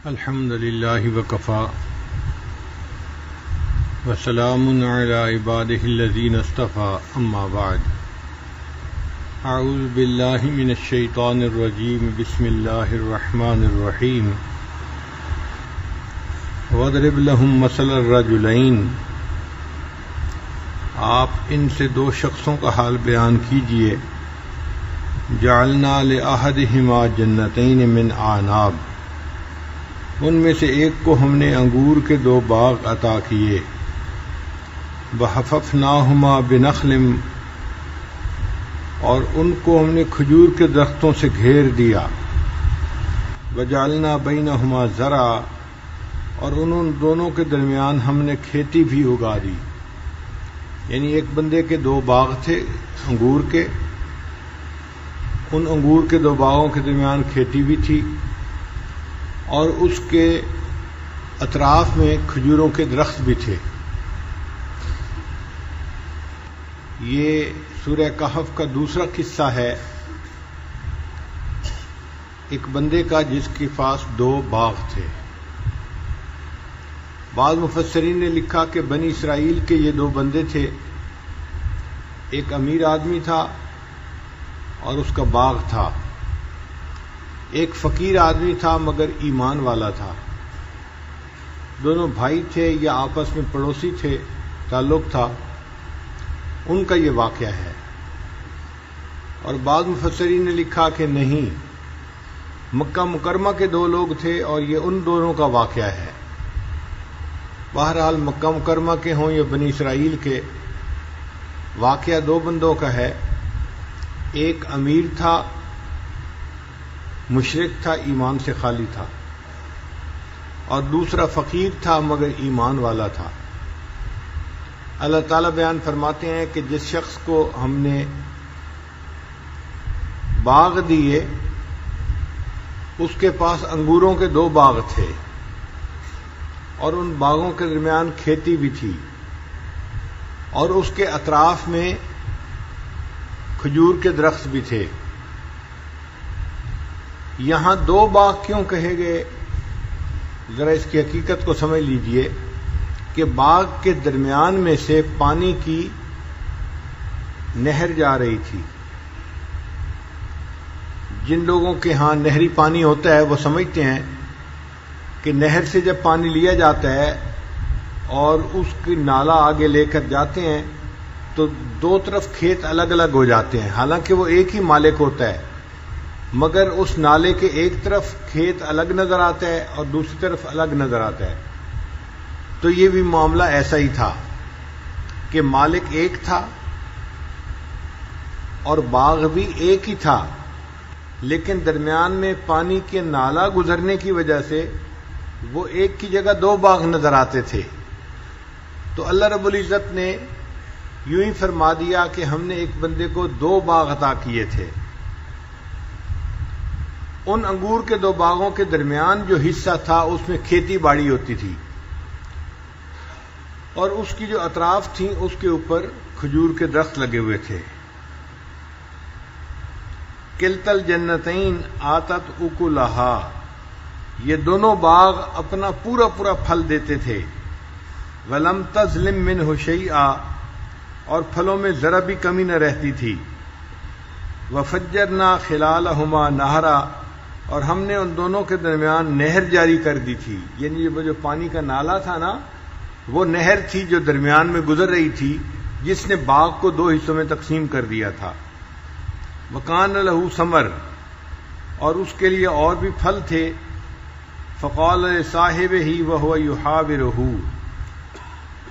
الحمد للہ وکفا وسلام علی عبادہ الذین اصطفى اما بعد اعوذ باللہ من الشیطان الرجیم بسم اللہ الرحمن الرحیم واضرب لهم مثل الرجلین آپ ان سے دو شخصوں کا حال بیان کیجئے جعلنا لأحدہما جنتین من اعناب ان میں سے ایک کو ہم نے انگور کے دو باغ عطا کیے وحففناہما بنخل اور ان کو ہم نے کھجور کے درختوں سے گھیر دیا وجعلنا بینہما زرعا اور ان دونوں کے درمیان ہم نے کھیتی بھی اگا دی یعنی ایک بندے کے دو باغ تھے انگور کے ان انگور کے دو باغوں کے درمیان کھیتی بھی تھی اور اس کے اطراف میں کھجوروں کے درخت بھی تھے یہ سورہ کہف کا دوسرا قصہ ہے ایک بندے کا جس کے پاس دو باغ تھے بعض مفسرین نے لکھا کہ بنی اسرائیل کے یہ دو بندے تھے ایک امیر آدمی تھا اور اس کا باغ تھا ایک فقیر آدمی تھا مگر ایمان والا تھا دونوں بھائی تھے یا آپس میں پڑوسی تھے تعلق تھا ان کا یہ واقعہ ہے اور بعض مفسرین نے لکھا کہ نہیں مکہ مکرمہ کے دو لوگ تھے اور یہ ان دونوں کا واقعہ ہے بہرحال مکہ مکرمہ کے ہوں یا بنی اسرائیل کے واقعہ دو بندوں کا ہے ایک امیر تھا مشرک تھا ایمان سے خالی تھا اور دوسرا فقیر تھا مگر ایمان والا تھا اللہ تعالیٰ بیان فرماتے ہیں کہ جس شخص کو ہم نے باغ دیے اس کے پاس انگوروں کے دو باغ تھے اور ان باغوں کے درمیان کھیتی بھی تھی اور اس کے اطراف میں کھجور کے درخت بھی تھے یہاں دو باغ کیوں کہے گئے ذرا اس کی حقیقت کو سمجھ لیجئے کہ باغ کے درمیان میں سے پانی کی نہر جا رہی تھی جن لوگوں کے ہاں نہری پانی ہوتا ہے وہ سمجھتے ہیں کہ نہر سے جب پانی لیا جاتا ہے اور اس کی نالا آگے لے کر جاتے ہیں تو دو طرف کھیت الگ الگ ہو جاتے ہیں حالانکہ وہ ایک ہی مالک ہوتا ہے مگر اس نالے کے ایک طرف کھیت الگ نظر آتا ہے اور دوسری طرف الگ نظر آتا ہے تو یہ بھی معاملہ ایسا ہی تھا کہ مالک ایک تھا اور باغ بھی ایک ہی تھا لیکن درمیان میں پانی کے نالا گزرنے کی وجہ سے وہ ایک کی جگہ دو باغ نظر آتے تھے تو اللہ رب العزت نے یوں ہی فرما دیا کہ ہم نے ایک بندے کو دو باغ عطا کیے تھے ان انگور کے دو باغوں کے درمیان جو حصہ تھا اس میں کھیتی باڑی ہوتی تھی اور اس کی جو اطراف تھیں اس کے اوپر کھجور کے درخت لگے ہوئے تھے کلتا الجنتین آتت اکلہا یہ دونوں باغ اپنا پورا پورا پھل دیتے تھے ولم تظلم منہ شیئا اور پھلوں میں ذرا بھی کمی نہ رہتی تھی وفجرنا خلالہما نہرا اور ہم نے ان دونوں کے درمیان نہر جاری کر دی تھی یعنی وہ جو پانی کا نالا تھا نا وہ نہر تھی جو درمیان میں گزر رہی تھی جس نے باغ کو دو حصوں میں تقسیم کر دیا تھا وکان لہ ثمر اور اس کے لیے اور بھی پھل تھے فقال لصاحبہ وہو یحاورہ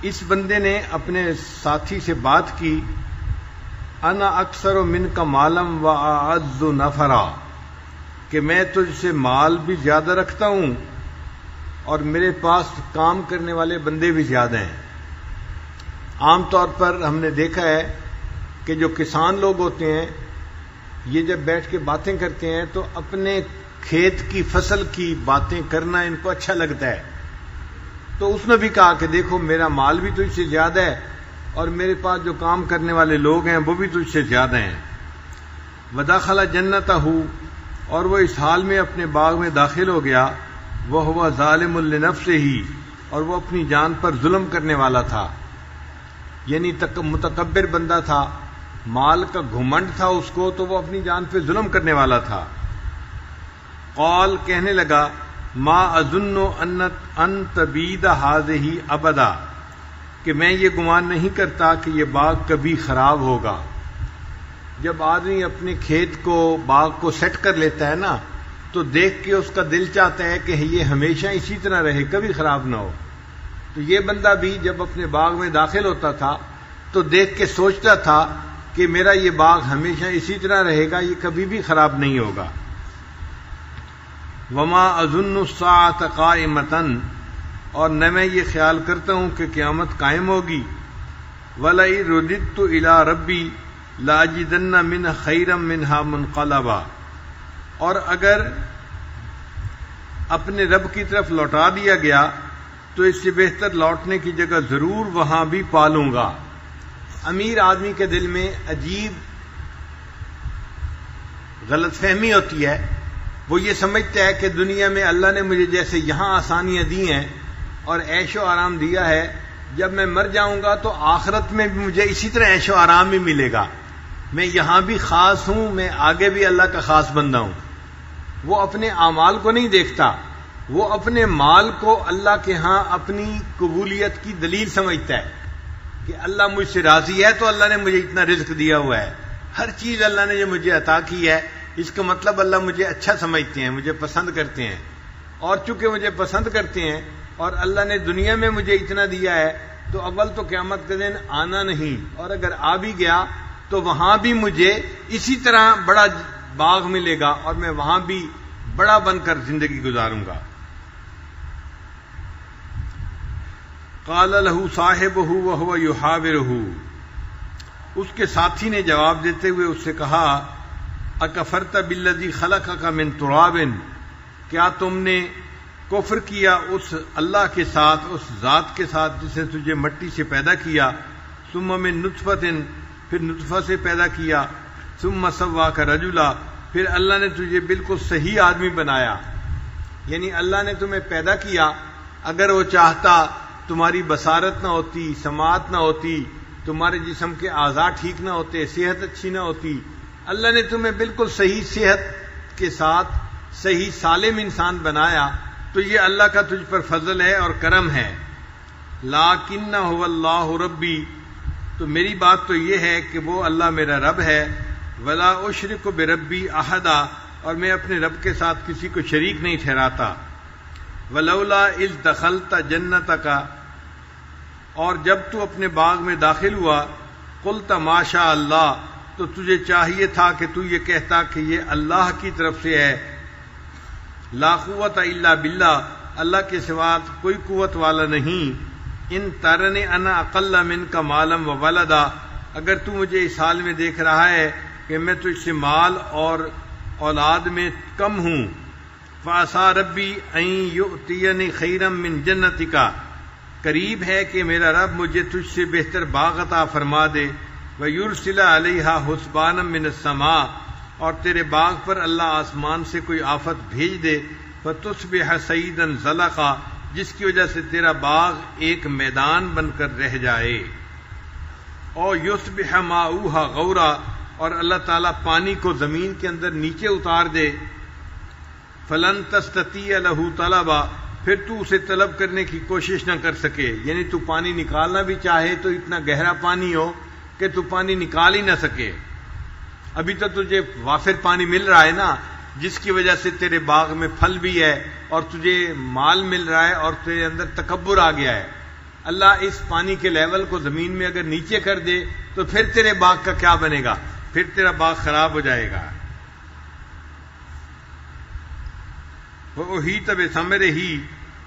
اس بندے نے اپنے ساتھی سے بات کی انا اکثر منک مالا واعز نفرا کہ میں تجھ سے مال بھی زیادہ رکھتا ہوں اور میرے پاس کام کرنے والے بندے بھی زیادہ ہیں عام طور پر ہم نے دیکھا ہے کہ جو کسان لوگ ہوتے ہیں یہ جب بیٹھ کے باتیں کرتے ہیں تو اپنے کھیت کی فصل کی باتیں کرنا ان کو اچھا لگتا ہے تو اس نے بھی کہا کہ دیکھو میرا مال بھی تجھ سے زیادہ ہے اور میرے پاس جو کام کرنے والے لوگ ہیں وہ بھی تجھ سے زیادہ ہیں ودخل جنتہ، اور وہ اس حال میں اپنے باغ میں داخل ہو گیا وَهُوَ ظَالِمٌ لِنَفْسِهِ، اور وہ اپنی جان پر ظلم کرنے والا تھا، یعنی متکبر بندہ تھا، مال کا گھمنڈ تھا اس کو، تو وہ اپنی جان پہ ظلم کرنے والا تھا۔ قال، کہنے لگا، ما اظن ان تبید هذه ابدا، کہ میں یہ گمان نہیں کرتا کہ یہ باغ کبھی خراب ہوگا۔ جب آدمی اپنے کھیت کو، باغ کو سیٹ کر لیتا ہے نا، تو دیکھ کے اس کا دل چاہتا ہے کہ یہ ہمیشہ اسی طرح رہے، کبھی خراب نہ ہو۔ تو یہ بندہ بھی جب اپنے باغ میں داخل ہوتا تھا تو دیکھ کے سوچتا تھا کہ میرا یہ باغ ہمیشہ اسی طرح رہے گا، یہ کبھی بھی خراب نہیں ہوگا۔ وما اظن الساعة قائمة، اور نہ میں یہ خیال کرتا ہوں کہ قیامت قائم ہوگی۔ وَلَئِن رُدِدتُّ إِلَىٰ رَبِّي لَأَجِدَنَّ مِنْ خَيْرًا مِنْهَا مُنْقَلَبًا، اور اگر اپنے رب کی طرف لوٹا دیا گیا تو اس سے بہتر لوٹنے کی جگہ ضرور وہاں بھی پالوں گا۔ امیر آدمی کے دل میں عجیب غلط فہمی ہوتی ہے، وہ یہ سمجھتا ہے کہ دنیا میں اللہ نے مجھے جیسے یہاں آسانیاں دی ہیں اور عیش و آرام دیا ہے، جب میں مر جاؤں گا تو آخرت میں بھی مجھے اسی طرح عیش و آرام ہی ملے گا، میں یہاں بھی خاص ہوں، میں آگے بھی اللہ کا خاص بندہ ہوں۔ وہ اپنے اعمال کو نہیں دیکھتا، وہ اپنے مال کو اللہ کے ہاں اپنی قبولیت کی دلیل سمجھتا ہے کہ اللہ مجھ سے راضی ہے تو اللہ نے مجھے اتنا رزق دیا ہوا ہے، ہر چیز اللہ نے جو مجھے عطا کی ہے اس کا مطلب اللہ مجھے اچھا سمجھتے ہیں، مجھے پسند کرتے ہیں، اور چونکہ مجھے پسند کرتے ہیں اور اللہ نے دنیا میں مجھے اتنا دیا ہے تو اول تو قیامت کے دن آنا نہیں، اور اگر آ بھی گیا تو وہاں بھی مجھے اسی طرح بڑا باغ ملے گا اور میں وہاں بھی بڑا بن کر زندگی گزاروں گا۔ قال له صاحبه وهو يحاوره، اس کے ساتھی نے جواب دیتے ہوئے اس سے کہا، اکفرت بالذی خلقک من تراب، کیا تم نے کفر کیا اس اللہ کے ساتھ، اس ذات کے ساتھ جس نے تجھے مٹی سے پیدا کیا، ثم من نطفۃ، پھر نطفہ سے پیدا کیا، ثم سواک رجلا، پھر اللہ نے تجھے بالکل صحیح آدمی بنایا، یعنی اللہ نے تمہیں پیدا کیا، اگر وہ چاہتا تمہاری بصارت نہ ہوتی، سماعت نہ ہوتی، تمہارے جسم کے اعضاء ٹھیک نہ ہوتے، صحت اچھی نہ ہوتی، اللہ نے تمہیں بالکل صحیح صحت کے ساتھ صحیح سالم انسان بنایا، تو یہ اللہ کا تجھ پر فضل ہے اور کرم ہے۔ لَٰكِنَّ هُوَ اللَّهُ رَبِّي، تو میری بات تو یہ ہے کہ وہ اللہ میرا رب ہے، وَلَا أُشْرِكُ بِرَبِّي أَحَدًا، اور میں اپنے رب کے ساتھ کسی کو شریک نہیں ٹھہراتا۔ وَلَوْلَا إِذْ دَخَلْتَ جَنَّتَكَ، اور جب تو اپنے باغ میں داخل ہوا، قُلْتَ مَا شَاءَ اللَّهُ، تو تجھے چاہیے تھا کہ تو یہ کہتا کہ یہ اللہ کی طرف سے ہے، لا قوت الا باللہ، اللہ کے سوا کوئی قوت والا نہیں، ان ترنی انا اقل منک مالا و ولدا، اگر تو مجھے اس حال میں دیکھ رہا ہے کہ میں تجھ سے مال اور اولاد میں کم ہوں، فعسى ربی ان یؤتینی خیرا من جنتک، قریب ہے کہ میرا رب مجھے تجھ سے بہتر باغ عطا فرما دے، وَيُرْسِلَ عَلَيْهَا حُسْبَانًا مِّنَ السَّمَاءِ، اور تیرے باغ پر اللہ آسمان سے کوئی آفت بھیج دے، فَتُصْبِحَ صَعِيدًا زَلَقًا، جس کی وجہ سے تیرا باغ ایک میدان بن کر رہ جائے، اور يُصْبِحَ مَاؤُهَا غَوْرًا، اور اللہ تعالیٰ پانی کو زمین کے اندر نیچے اتار دے، فَلَن تَسْتَطِيعَ لَهُ طَلَبًا، پھر تو اسے طلب کرنے کی کوشش نہ کر سکے، یعنی تو پانی نکالنا بھی چاہے تو اتنا گہرا پانی ہو کہ تو پانی نکال ہی نہ سکے۔ ابھی تو تجھے وافر پانی مل رہا ہے نا، جس کی وجہ سے تیرے باغ میں پھل بھی ہے اور تجھے مال مل رہا ہے اور تیرے اندر تکبر آ گیا ہے۔ اللہ اس پانی کے لیول کو زمین میں اگر نیچے کر دے تو پھر تیرے باغ کا کیا بنے گا، پھر تیرا باغ خراب ہو جائے گا۔ وَأُحِيطَ بِثَمَرِهِ،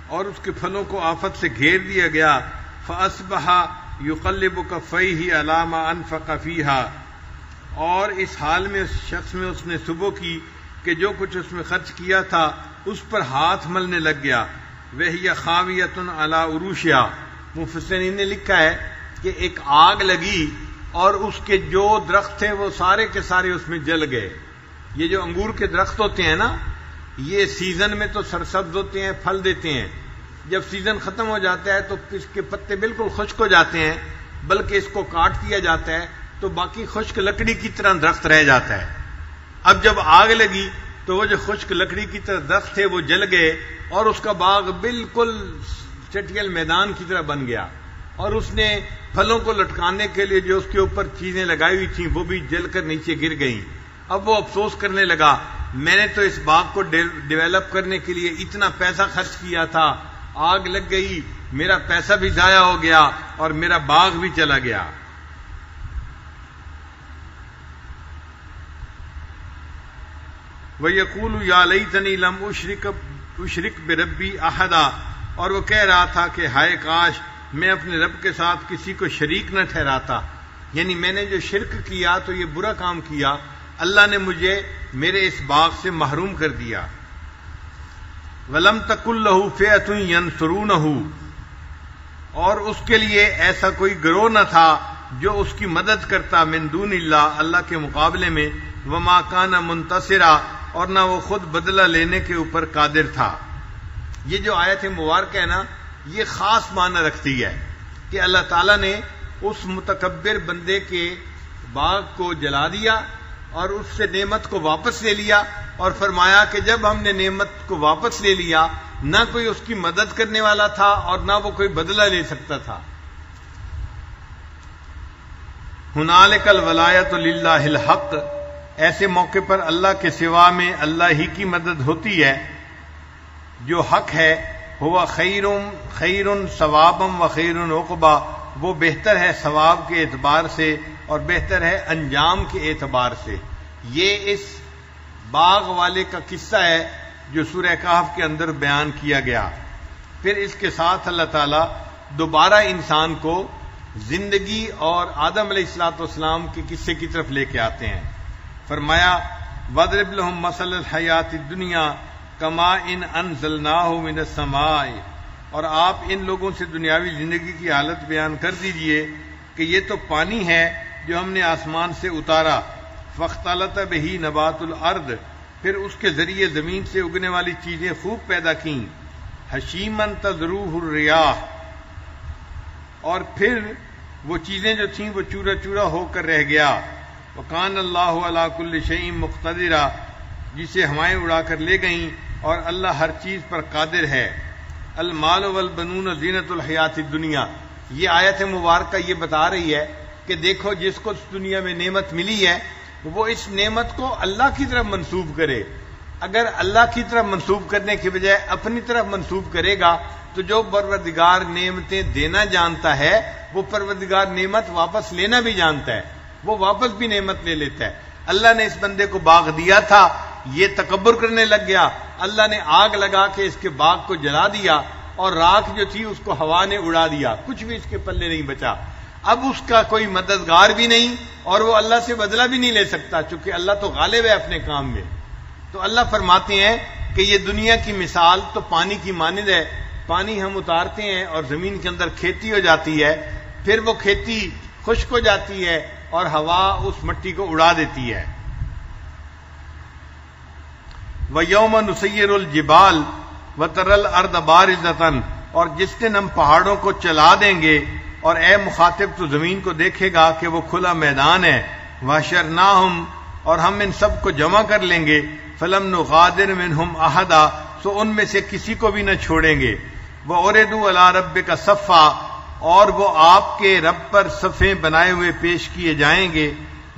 اور اس کے پھلوں کو آفت سے گھیر دیا گیا، فَأَصْبَحَ يُقَلِّبُ كَفَّيْهِ عَلَىٰ مَا أَنفَقَ فِيهَا، اور اس حال میں اس شخص میں اس نے صبح کی کہ جو کچھ اس میں خرچ کیا تھا اس پر ہاتھ ملنے لگ گیا، وَهِيَ خَاوِيَةٌ عَلَىٰ عُرُوشِهَا، مفسرین نے لکھا ہے کہ ایک آگ لگی اور اس کے جو درخت تھے وہ سارے کے سارے اس میں جل گئے۔ یہ جو انگور کے درخت ہوتے ہیں نا، یہ سیزن میں تو سرسبز ہوتے ہیں، پھل دیتے ہیں، جب سیزن ختم ہو جاتا ہے تو اس کے پتے بالکل خشک ہو جاتے ہیں، بلکہ اس کو کاٹ دیا جاتا ہے تو باقی خشک لکڑی کی طرح درخت رہ جاتا ہے۔ اب جب آگ لگی تو وہ جو خشک لکڑی کی طرح درخت تھے وہ جل گئے اور اس کا باغ بالکل چٹیل میدان کی طرح بن گیا، اور اس نے پھلوں کو لٹکانے کے لیے جو اس کے اوپر چیزیں لگائی ہوئی تھیں وہ بھی جل کر نیچے گر گئیں۔ اب وہ افسوس کرنے لگا، میں نے تو اس باغ کو ڈیولپ کرنے کے لیے اتنا پیسہ خرچ کیا تھا، آگ لگ گئی، میرا پیسہ بھی ضائع ہو گیا اور میرا باغ بھی چلا گیا۔ وَيَقُولُ يَا لَيْتَنِي لَمْ أُشْرِكْ بِرَبِّي أَحَدًا، اور وہ کہہ رہا تھا کہ ہائے کاش میں اپنے رب کے ساتھ کسی کو شریک نہ ٹھہراتا، یعنی میں نے جو شرک کیا تو یہ برا کام کیا، اللہ نے مجھے میرے اس باغ سے محروم کر دیا۔ وَلَمْ تَكُنْ لَهُ فِئَةٌ يَنْصُرُونَهُ، اور اس کے لیے ایسا کوئی گروہ نہ تھا جو اس کی مدد کرتا من دون اللہ، اللہ کے مقابلے میں، وَمَا كَانَ مُنْتَصِرًا، اور نہ وہ خود بدلہ لینے کے اوپر قادر تھا۔ یہ جو آیت مبارکہ ہے نا، یہ خاص معنی رکھتی ہے کہ اللہ تعالیٰ نے اس متکبر بندے کے باغ کو جلا دیا اور اس سے نعمت کو واپس لے لیا، اور فرمایا کہ جب ہم نے نعمت کو واپس لے لیا نہ کوئی اس کی مدد کرنے والا تھا اور نہ وہ کوئی بدلہ لے سکتا تھا۔ ہنالک الولایۃ للہ الحق، ایسے موقع پر اللہ کے سوا میں اللہ ہی کی مدد ہوتی ہے جو حق ہے۔ ہوا خیر ثوابا و خیر عقبا، وہ بہتر ہے ثواب کے اعتبار سے اور بہتر ہے انجام کے اعتبار سے۔ یہ اس باغ والے کا قصہ ہے جو سورہ کہف کے اندر بیان کیا گیا۔ پھر اس کے ساتھ اللہ تعالیٰ دوبارہ انسان کو زندگی اور آدم علیہ الصلوۃ والسلام کے قصے کی طرف لے کے آتے ہیں۔ فرمایا وَاضْرِبْ لَهُم مَثَلَ الْحَيَاةِ الدُّنْيَا كَمَاءٍ أَنزَلْنَاهُ مِنَ السَّمَاءِ، اور آپ ان لوگوں سے دنیاوی زندگی کی حالت بیان کر دیجئے کہ یہ تو پانی ہے جو ہم نے آسمان سے اتارا، فاختلط بِهِ نبات الارض، پھر اس کے ذریعے زمین سے اگنے والی چیزیں خوب پیدا کیں، حشیماً تذروہ الریاح، اور پھر وہ چیزیں جو تھیں وہ چورا چورا ہو کر رہ گیا، وکان اللہ علی کل شیء مقتدرا، جسے ہوائیں اڑا کر لے گئیں اور اللہ ہر چیز پر قادر ہے۔ المال والبنون زینت الحیات الدنیا، یہ آیت مبارکہ یہ بتا رہی ہے کہ دیکھو جس کو اس دنیا میں نعمت ملی ہے وہ اس نعمت کو اللہ کی طرف منسوب کرے۔ اگر اللہ کی طرف منسوب کرنے کے بجائے اپنی طرف منسوب کرے گا تو جو پروردگار نعمتیں دینا جانتا ہے وہ پروردگار نعمت واپس لینا بھی جانتا ہے، وہ واپس بھی نعمت لے لیتا ہے۔ اللہ نے اس بندے کو باغ دیا تھا، یہ تکبر کرنے لگ گیا، اللہ نے آگ لگا کے اس کے باغ کو جلا دیا اور راکھ جو تھی اس کو ہوا نے اڑا دیا، کچھ بھی اس کے پلے نہیں بچا۔ اب اس کا کوئی مددگار بھی نہیں اور وہ اللہ سے بدلہ بھی نہیں لے سکتا، چونکہ اللہ تو غالب ہے اپنے کام میں۔ تو اللہ فرماتے ہیں کہ یہ دنیا کی مثال تو پانی کی مانند ہے، پانی ہم اتارتے ہیں اور زمین کے اندر کھیتی ہو جاتی ہے، پھر وہ کھیتی خشک ہو جاتی ہے اور ہوا اس مٹی کو اڑا دیتی ہے۔ وَيَوْمَ نُسَيِّرُ الْجِبَالَ وَتَرَى الْأَرْضَ بَارِزَةً، اور جس دن ہم پہاڑوں کو چلا دیں گے اور اے مخاطب تو زمین کو دیکھے گا کہ وہ کھلا میدان ہے۔ وَحْشَرْنَاهُمْ، اور ہم ان سب کو جمع کر لیں گے، فَلَمْ نُغَادِرْ مِنْهُمْ أَحَدًا، سو ان میں سے کسی کو بھی نہ چھوڑیں گے۔ وَعُرِضُوا عَلَىٰ رَبِّكَ صَفًّا، اور وہ آپ کے رب پر صفیں بنائے ہوئے پیش کیے جائیں گے۔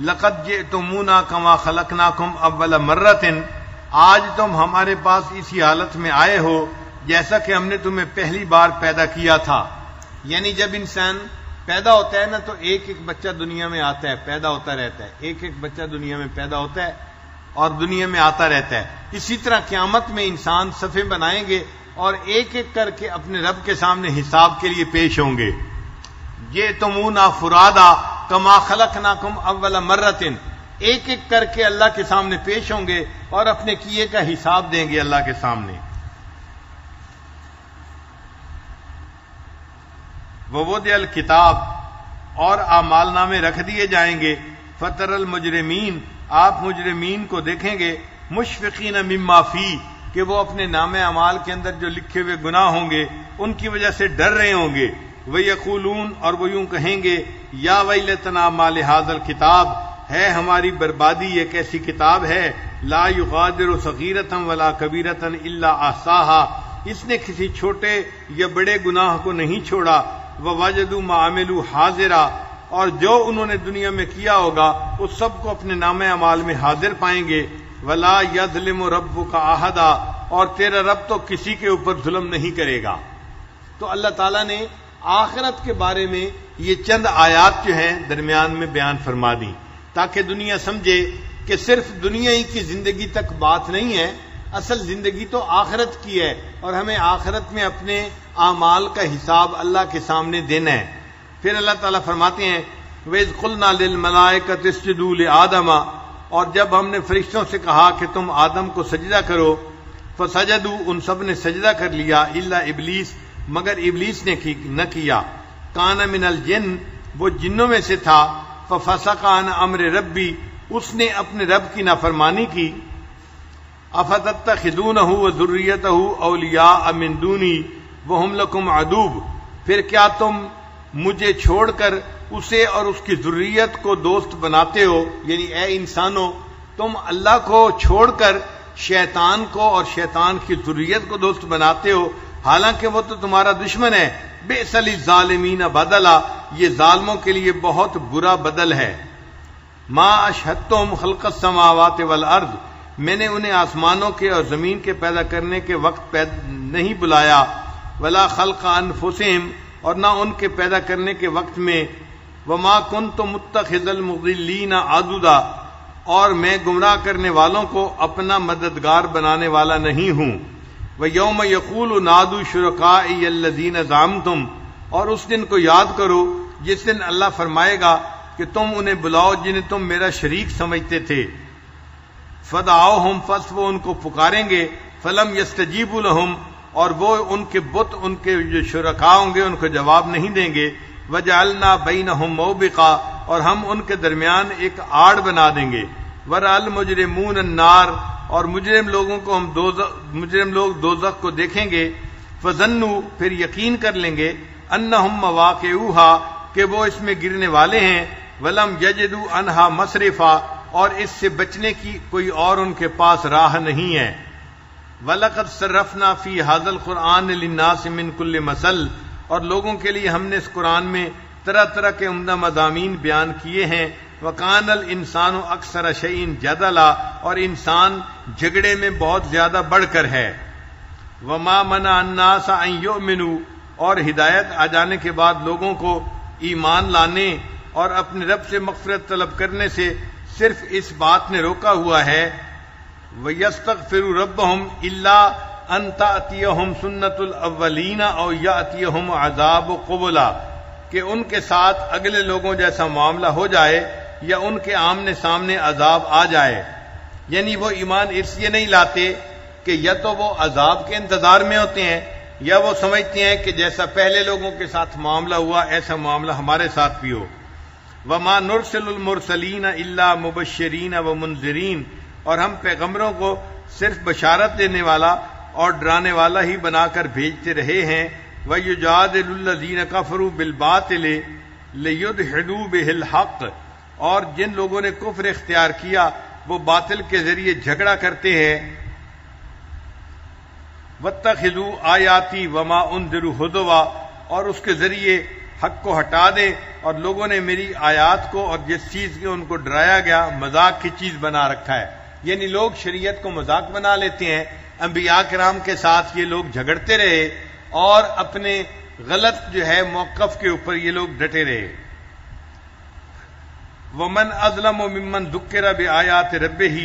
لَقَدْ جِئْتُمُونَا كَمَا خَلَقْنَاكُمْ أَوَّلَ مَرَّةٍ، آج تم ہمارے پاس اسی حالت میں آئے ہو جیسا کہ ہم نے تمہیں پہلی بار پیدا کیا تھا۔ یعنی جب انسان پیدا ہوتا ہے نا تو ایک ایک بچہ دنیا میں آتا ہے، پیدا ہوتا رہتا ہے، ایک ایک بچہ دنیا میں پیدا ہوتا ہے اور دنیا میں آتا رہتا ہے۔ اسی طرح قیامت میں انسان صفیں بنائیں گے اور ایک ایک کر کے اپنے رب کے سامنے حساب کے لیے پیش ہوں گے۔ جئتمونا فرادا کما خلقناکم اول مرۃ، ایک ایک کر کے اللہ کے سامنے پیش ہوں گے اور اپنے کیے کا حساب دیں گے اللہ کے سامنے۔ ووضع الکتاب، اور اعمال نامے رکھ دیے جائیں گے۔ فتر المجرمین، آپ مجرمین کو دیکھیں گے، مشفقین مما فی، کہ وہ اپنے نام اعمال کے اندر جو لکھے ہوئے گناہ ہوں گے ان کی وجہ سے ڈر رہے ہوں گے. وَيَقُولُونَ اور وہ یوں کہیں گے یا ویلتنا ما لِهَذَا الْكِتَابِ ہے ہماری بربادی یہ کیسی کتاب ہے لا یغادر صغیرۃ ولا کبیرۃ الا احصاها اس نے کسی چھوٹے یا بڑے گناہ کو نہیں چھوڑا. ووجدوا ما عملوا حاضرا اور جو انہوں نے دنیا میں کیا ہوگا اس سب کو اپنے نام اعمال میں حاضر پائیں گے. ولا یظلم ربک احدا اور تیرا رب تو کسی کے اوپر ظلم نہیں کرے گا. تو اللہ تعالیٰ نے آخرت کے بارے میں یہ چند آیات جو ہیں درمیان میں بیان فرما دی تاکہ دنیا سمجھے کہ صرف دنیا ہی کی زندگی تک بات نہیں ہے، اصل زندگی تو آخرت کی ہے اور ہمیں آخرت میں اپنے اعمال کا حساب اللہ کے سامنے دینا ہے. پھر اللہ تعالیٰ فرماتے ہیں وَإِذْ قُلْنَا لِلْمَلَائِكَةِ اسْجُدُوا لِآدَمَ اور جب ہم نے فرشتوں سے کہا کہ تم آدم کو سجدہ کرو فسجدوا ان سب نے سجدہ کر لیا الا ابلیس مگر ابلیس نے نہ کیا. کان من الجن وہ جنوں میں سے تھا. ففسق عن امر ربی اس نے اپنے رب کی نافرمانی کی. افتتخذونہ وذریتہ اولیاء من دونی وہم لکم عدو پھر کیا تم مجھے چھوڑ کر اسے اور اس کی ذریت کو دوست بناتے ہو، یعنی اے انسانوں تم اللہ کو چھوڑ کر شیطان کو اور شیطان کی ذریت کو دوست بناتے ہو حالانکہ وہ تو تمہارا دشمن ہے. بئس للظالمین بدلا یہ ظالموں کے لیے بہت برا بدل ہے. ما اشہدتم خلق السماوات والارض میں نے انہیں آسمانوں کے اور زمین کے پیدا کرنے کے وقت نہیں بلایا. ولا خلق انفسہم اور نہ ان کے پیدا کرنے کے وقت میں. وما کنت متخذ المضلین عضدا اور میں گمراہ کرنے والوں کو اپنا مددگار بنانے والا نہیں ہوں. وَيَوْمَ يَقُولُ نَادُوا شُرَكَائِيَ الَّذِينَ زَعَمْتُمْ اور اس دن کو یاد کرو جس دن اللہ فرمائے گا کہ تم انہیں بلاؤ جنہیں تم میرا شریک سمجھتے تھے. فَدَعَوْهُمْ پس وہ ان کو پکاریں گے. فَلَمْ يَسْتَجِيبُوا لَهُمْ اور وہ ان کے بت ان کے جو شرکا ہوں گے ان کو جواب نہیں دیں گے. وَجَعَلْنَا بَيْنَهُمْ مَوْبِقًا اور ہم ان کے درمیان ایک آڑ بنا دیں گے. وَرَأَى الْمُجْرِمُونَ النَّارَ اور مجرم لوگوں کو ہم مجرم لوگ دوزخ کو دیکھیں گے. فَظَنُّوا پھر یقین کر لیں گے أَنَّهُمْ مَوَاقِعُوهَا کہ وہ اس میں گرنے والے ہیں. وَلَمْ يَجِدُوا عَنْهَا مَصْرِفًا اور اس سے بچنے کی کوئی اور ان کے پاس راہ نہیں ہے. وَلَقَدْ صَرَّفْنَا فِي هَذَا الْقُرْآنِ لِلنَّاسِ مِنْ كُلِّ مَثَلٍ اور لوگوں کے لیے ہم نے اس قرآن میں طرح طرح کے عمدہ مضامین بیان کیے ہیں. وَكَانَ الْإِنسَانُ أَكْثَرَ شَيْءٍ جَدَلًا اور انسان جھگڑے میں بہت زیادہ بڑھ کر ہے. وَمَا مَنَعَ النَّاسَ أَن يُؤْمِنُوا اور ہدایت آ جانے کے بعد لوگوں کو ایمان لانے اور اپنے رب سے مغفرت طلب کرنے سے صرف اس بات نے روکا ہوا ہے وَيَسْتَغْفِرُوا رَبَّهُمْ إِلَّا أَن تَأْتِيَهُمْ سُنَّةُ الْأَوَّلِينَ أَوْ يَأْتِيَهُمْ عَذَابُ قُبُلًا کہ ان کے ساتھ اگلے لوگوں جیسا معاملہ ہو جائے یا ان کے آمنے سامنے عذاب آ جائے. یعنی وہ ایمان اس لیے نہیں لاتے کہ یا تو وہ عذاب کے انتظار میں ہوتے ہیں یا وہ سمجھتے ہیں کہ جیسا پہلے لوگوں کے ساتھ معاملہ ہوا ایسا معاملہ ہمارے ساتھ بھی ہو. وَمَا نُرْسِلُ الْمُرْسَلِينَ إِلَّا مُبَشِّرِينَ وَمُنذِرِينَ اور ہم پیغمبروں کو صرف بشارت دینے والا اور ڈرانے والا ہی بنا کر بھیجتے رہے ہیں. وَيُجَادِلُ الَّذِينَ كَفَرُوا بِالْبَاطِلِ لِيُدْحِضُوا بِهِ الْحَقَّ اور جن لوگوں نے کفر اختیار کیا وہ باطل کے ذریعے جھگڑا کرتے ہیں. وَاتَّخِذُوا آیَاتِي وَمَا أُنذِرُوا هُزُوًا اور اس کے ذریعے حق کو ہٹا دے اور لوگوں نے میری آیات کو اور جس چیز کے ان کو ڈرایا گیا مذاق کی چیز بنا رکھا ہے. یعنی لوگ شریعت کو مذاق بنا لیتے ہیں. انبیاء کرام کے ساتھ یہ لوگ جھگڑتے رہے اور اپنے غلط جو ہے موقف کے اوپر یہ لوگ ڈٹے رہے. وَمَنْ أَظْلَمُ مِمَّنْ ذُكِّرَ بِآيَاتِ رَبِّهِ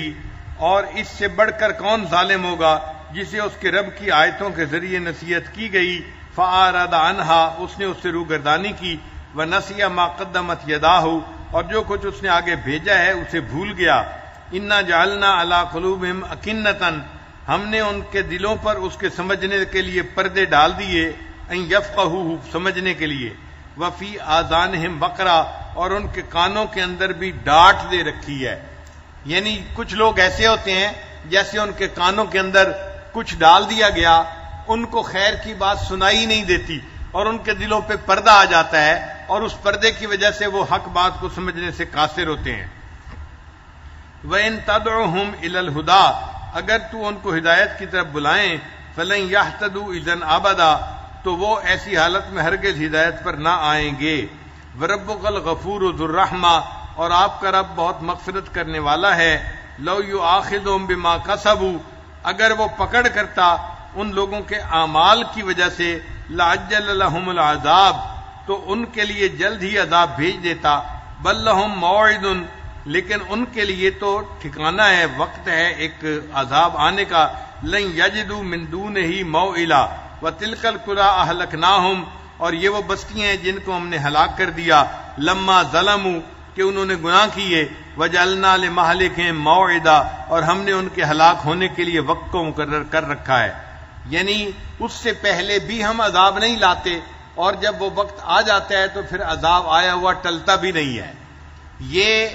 اور اس سے بڑھ کر کون ظالم ہوگا جسے اس کے رب کی آیتوں کے ذریعے نصیحت کی گئی. فَأَعْرَضَ عَنْهَا اس نے اس سے روگردانی کی. وَنَسِيَ مَا قَدَّمَتْ يَدَاهُ اور جو کچھ اس نے آگے بھیجا ہے اسے بھول گیا. إِنَّا جَعَلْنَا عَلَىٰ قُلُوبِهِمْ أَكِنَّةً ہم نے ان کے دلوں پر اس کے سمجھنے کے لیے پردے ڈال دیے. أَن يَفْقَهُوهُ سمجھنے کے لیے. وَفِي آذَانِهِمْ وَقْرًا اور ان کے کانوں کے اندر بھی ڈانٹ دے رکھی ہے. یعنی کچھ لوگ ایسے ہوتے ہیں جیسے ان کے کانوں کے اندر کچھ ڈال دیا گیا، ان کو خیر کی بات سنائی نہیں دیتی اور ان کے دلوں پہ پردہ آ جاتا ہے، اور اس پردے کی وجہ سے وہ حق بات کو سمجھنے سے قاصر ہوتے ہیں۔ وَإِن تَدْعُهُمْ إِلَى الْهُدَىٰ، اگر تو ان کو ہدایت کی طرف بلائیں، فَلَن يَهْتَدُوا إِذًا أَبَدًا، تو وہ ایسی حالت میں ہرگز ہدایت پر نہ آئیں گے۔ وَرَبُّكَ الْغَفُورُ ذُو الرَّحْمَةِ، اور آپ کا رب بہت مغفرت کرنے والا ہے۔ لَوْ يُؤَاخِذُهُم بِمَا كَسَبُوا، اگر وہ پکڑ کرتا ان لوگوں کے اعمال کی وجہ سے، لَعَجَّلَ لَهُمُ الْعَذَابَ، تو ان کے لیے جلد ہی عذاب بھیج دیتا۔ بل لہم موعد، لیکن ان کے لیے تو ٹھکانہ ہے، وقت ہے ایک عذاب آنے کا۔ لن یجدوا من دونہ موئلا، وتلک القری اہلکناہم، اور یہ وہ بستیاں ہیں جن کو ہم نے ہلاک کر دیا، لما ظلموا، کہ انہوں نے گناہ کیے، وجعلنا لمہلکہم موعدا، اور ہم نے ان کے ہلاک ہونے کے لیے وقت کو مقرر کر رکھا ہے۔ یعنی اس سے پہلے بھی ہم عذاب نہیں لاتے، اور جب وہ وقت آ جاتا ہے تو پھر عذاب آیا ہوا ٹلتا بھی نہیں ہے۔ یہ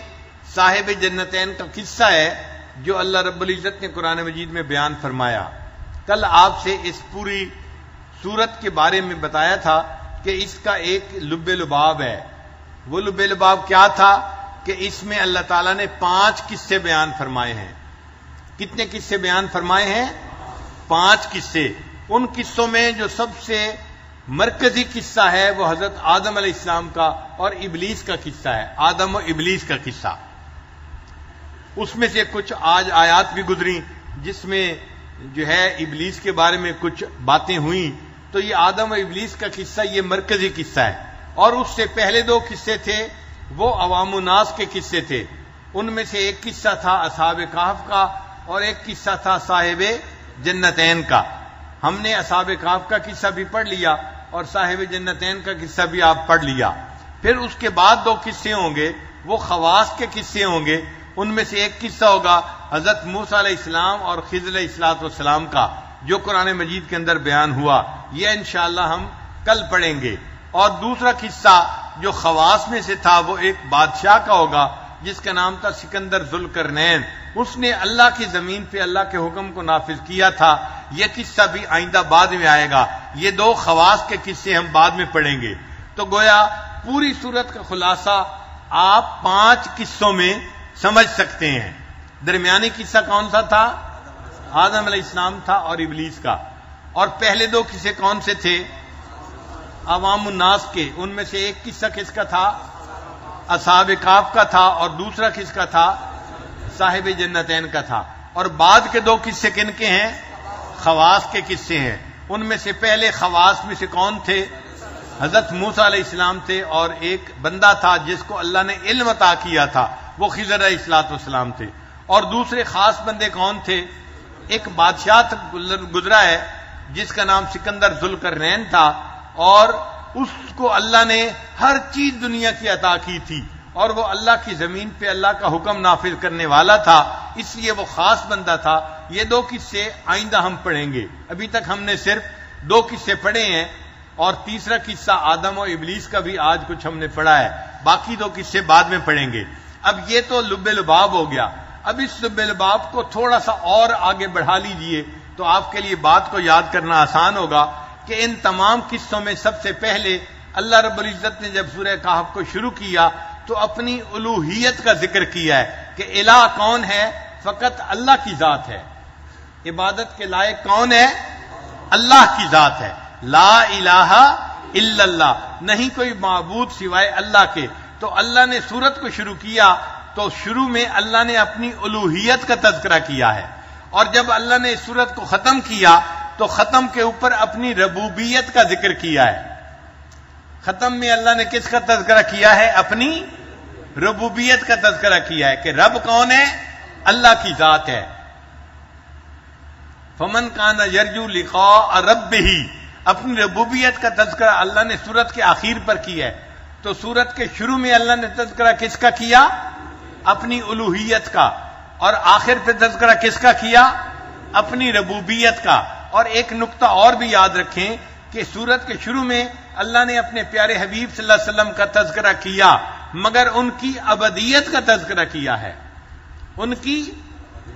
صاحب جنتین کا قصہ ہے جو اللہ رب العزت نے قرآن مجید میں بیان فرمایا۔ کل آپ سے اس پوری سورت کے بارے میں بتایا تھا کہ اس کا ایک لب لباب ہے۔ وہ لب لباب کیا تھا کہ اس میں اللہ تعالیٰ نے 5 قصے بیان فرمائے ہیں۔ کتنے قصے بیان فرمائے ہیں؟ 5 قصے۔ ان قصوں میں جو سب سے مرکزی قصہ ہے وہ حضرت آدم علیہ السلام کا اور ابلیس کا قصہ ہے، آدم و ابلیس کا قصہ۔ اس میں سے کچھ آج آیات بھی گزری جس میں جو ہے ابلیس کے بارے میں کچھ باتیں ہوئیں، تو یہ آدم و ابلیس کا قصہ یہ مرکزی قصہ ہے۔ اور اس سے پہلے 2 قصے تھے وہ عوام الناس کے قصے تھے۔ ان میں سے ایک قصہ تھا اصحاب کہف کا اور ایک قصہ تھا صاحب جنتین کا۔ ہم نے اصحاب کہف کا قصہ بھی پڑھ لیا اور صاحب جنتین کا قصہ بھی آپ پڑھ لیا۔ پھر اس کے بعد 2 قصے ہوں گے، وہ خواص کے قصے ہوں گے۔ ان میں سے ایک قصہ ہوگا حضرت موسیٰ علیہ السلام اور خضر علیہ السلام کا، جو قرآن مجید کے اندر بیان ہوا۔ یہ انشاءاللہ ہم کل پڑھیں گے۔ اور دوسرا قصہ جو خواص میں سے تھا وہ ایک بادشاہ کا ہوگا جس کا نام تھا سکندر ذوالقرنین۔ اس نے اللہ کی زمین پہ اللہ کے حکم کو نافذ کیا تھا۔ یہ قصہ بھی آئندہ بعد میں آئے گا۔ یہ 2 خواص کے قصے ہم بعد میں پڑھیں گے۔ تو گویا پوری سورت کا خلاصہ آپ 5 قصوں میں سمجھ سکتے ہیں۔ درمیانی قصہ کون سا تھا؟ آدم علیہ السلام تھا اور ابلیس کا۔ اور پہلے 2 قصے کون سے تھے؟ عوام الناس کے۔ ان میں سے ایک قصہ کس کا تھا؟ اصحاب کہف کا تھا، اور دوسرا کس کا تھا؟ صاحب جنتین کا تھا۔ اور بعد کے 2 قصے کن کے ہیں؟ خواص کے قصے ہیں۔ ان میں سے پہلے خواص میں سے کون تھے؟ حضرت موسیٰ علیہ السلام تھے، اور ایک بندہ تھا جس کو اللہ نے علم عطا کیا تھا، وہ خضر علیہ السلام تھے۔ اور دوسرے خاص بندے کون تھے؟ ایک بادشاہ گزرا ہے جس کا نام سکندر ذوالقرنین تھا، اور اس کو اللہ نے ہر چیز دنیا کی عطا کی تھی، اور وہ اللہ کی زمین پہ اللہ کا حکم نافذ کرنے والا تھا، اس لیے وہ خاص بندہ تھا۔ یہ 2 قصے آئندہ ہم پڑھیں گے۔ ابھی تک ہم نے صرف 2 قصے پڑھے ہیں، اور تیسرا قصہ آدم و ابلیس کا بھی آج کچھ ہم نے پڑھا ہے، باقی 2 قصے بعد میں پڑھیں گے۔ اب یہ تو لب لباب ہو گیا۔ اب اس لب لباب کو تھوڑا سا اور آگے بڑھا لیجئے تو آپ کے لیے بات کو یاد کرنا آسان ہوگا کہ ان تمام قصوں میں سب سے پہلے اللہ رب العزت نے جب سورہ کہف کو شروع کیا تو اپنی الوہیت کا ذکر کیا ہے کہ الہ کون ہے؟ فقط اللہ کی ذات ہے۔ عبادت کے لائق کون ہے؟ اللہ کی ذات ہے۔ لا الہ الا اللہ، نہیں کوئی معبود سوائے اللہ کے۔ تو اللہ نے سورت کو شروع کیا تو شروع میں اللہ نے اپنی الوہیت کا تذکرہ کیا ہے، اور جب اللہ نے سورت کو ختم کیا تو ختم کے اوپر اپنی ربوبیت کا ذکر کیا ہے۔ ختم میں اللہ نے کس کا تذکرہ کیا ہے؟ اپنی ربوبیت کا تذکرہ کیا ہے کہ رب کون ہے؟ اللہ کی ذات ہے۔ فمن کان یرجو لقاء ربہ، اپنی ربوبیت کا تذکرہ اللہ نے سورت کے آخر پر کیا ہے۔ تو سورت کے شروع میں اللہ نے تذکرہ کس کا کیا؟ اپنی الوہیت کا، اور آخر پہ تذکرہ کس کا کیا؟ اپنی ربوبیت کا۔ اور ایک نقطہ اور بھی یاد رکھیں کہ سورت کے شروع میں اللہ نے اپنے پیارے حبیب صلی اللہ علیہ وسلم کا تذکرہ کیا، مگر ان کی ابدیت کا تذکرہ کیا ہے، ان کی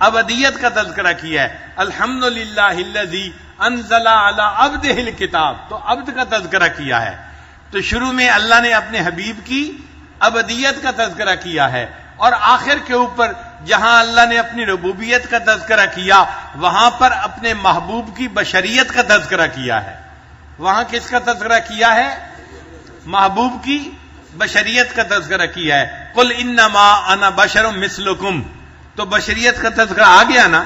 ابدیت کا تذکرہ کیا ہے. الحمدللہ الذی انزل علی عبدہ الکتاب، تو عبد کا تذکرہ کیا ہے. تو شروع میں اللہ نے اپنے حبیب کی ابدیت کا تذکرہ کیا ہے، اور آخر کے اوپر جہاں اللہ نے اپنی ربوبیت کا تذکرہ کیا وہاں پر اپنے محبوب کی بشریت کا تذکرہ کیا ہے. وہاں کس کا تذکرہ کیا ہے؟ محبوب کی بشریت کا تذکرہ کیا ہے. قل انما انا بشر مثلکم، تو بشریت کا تذکرہ آ گیا نا.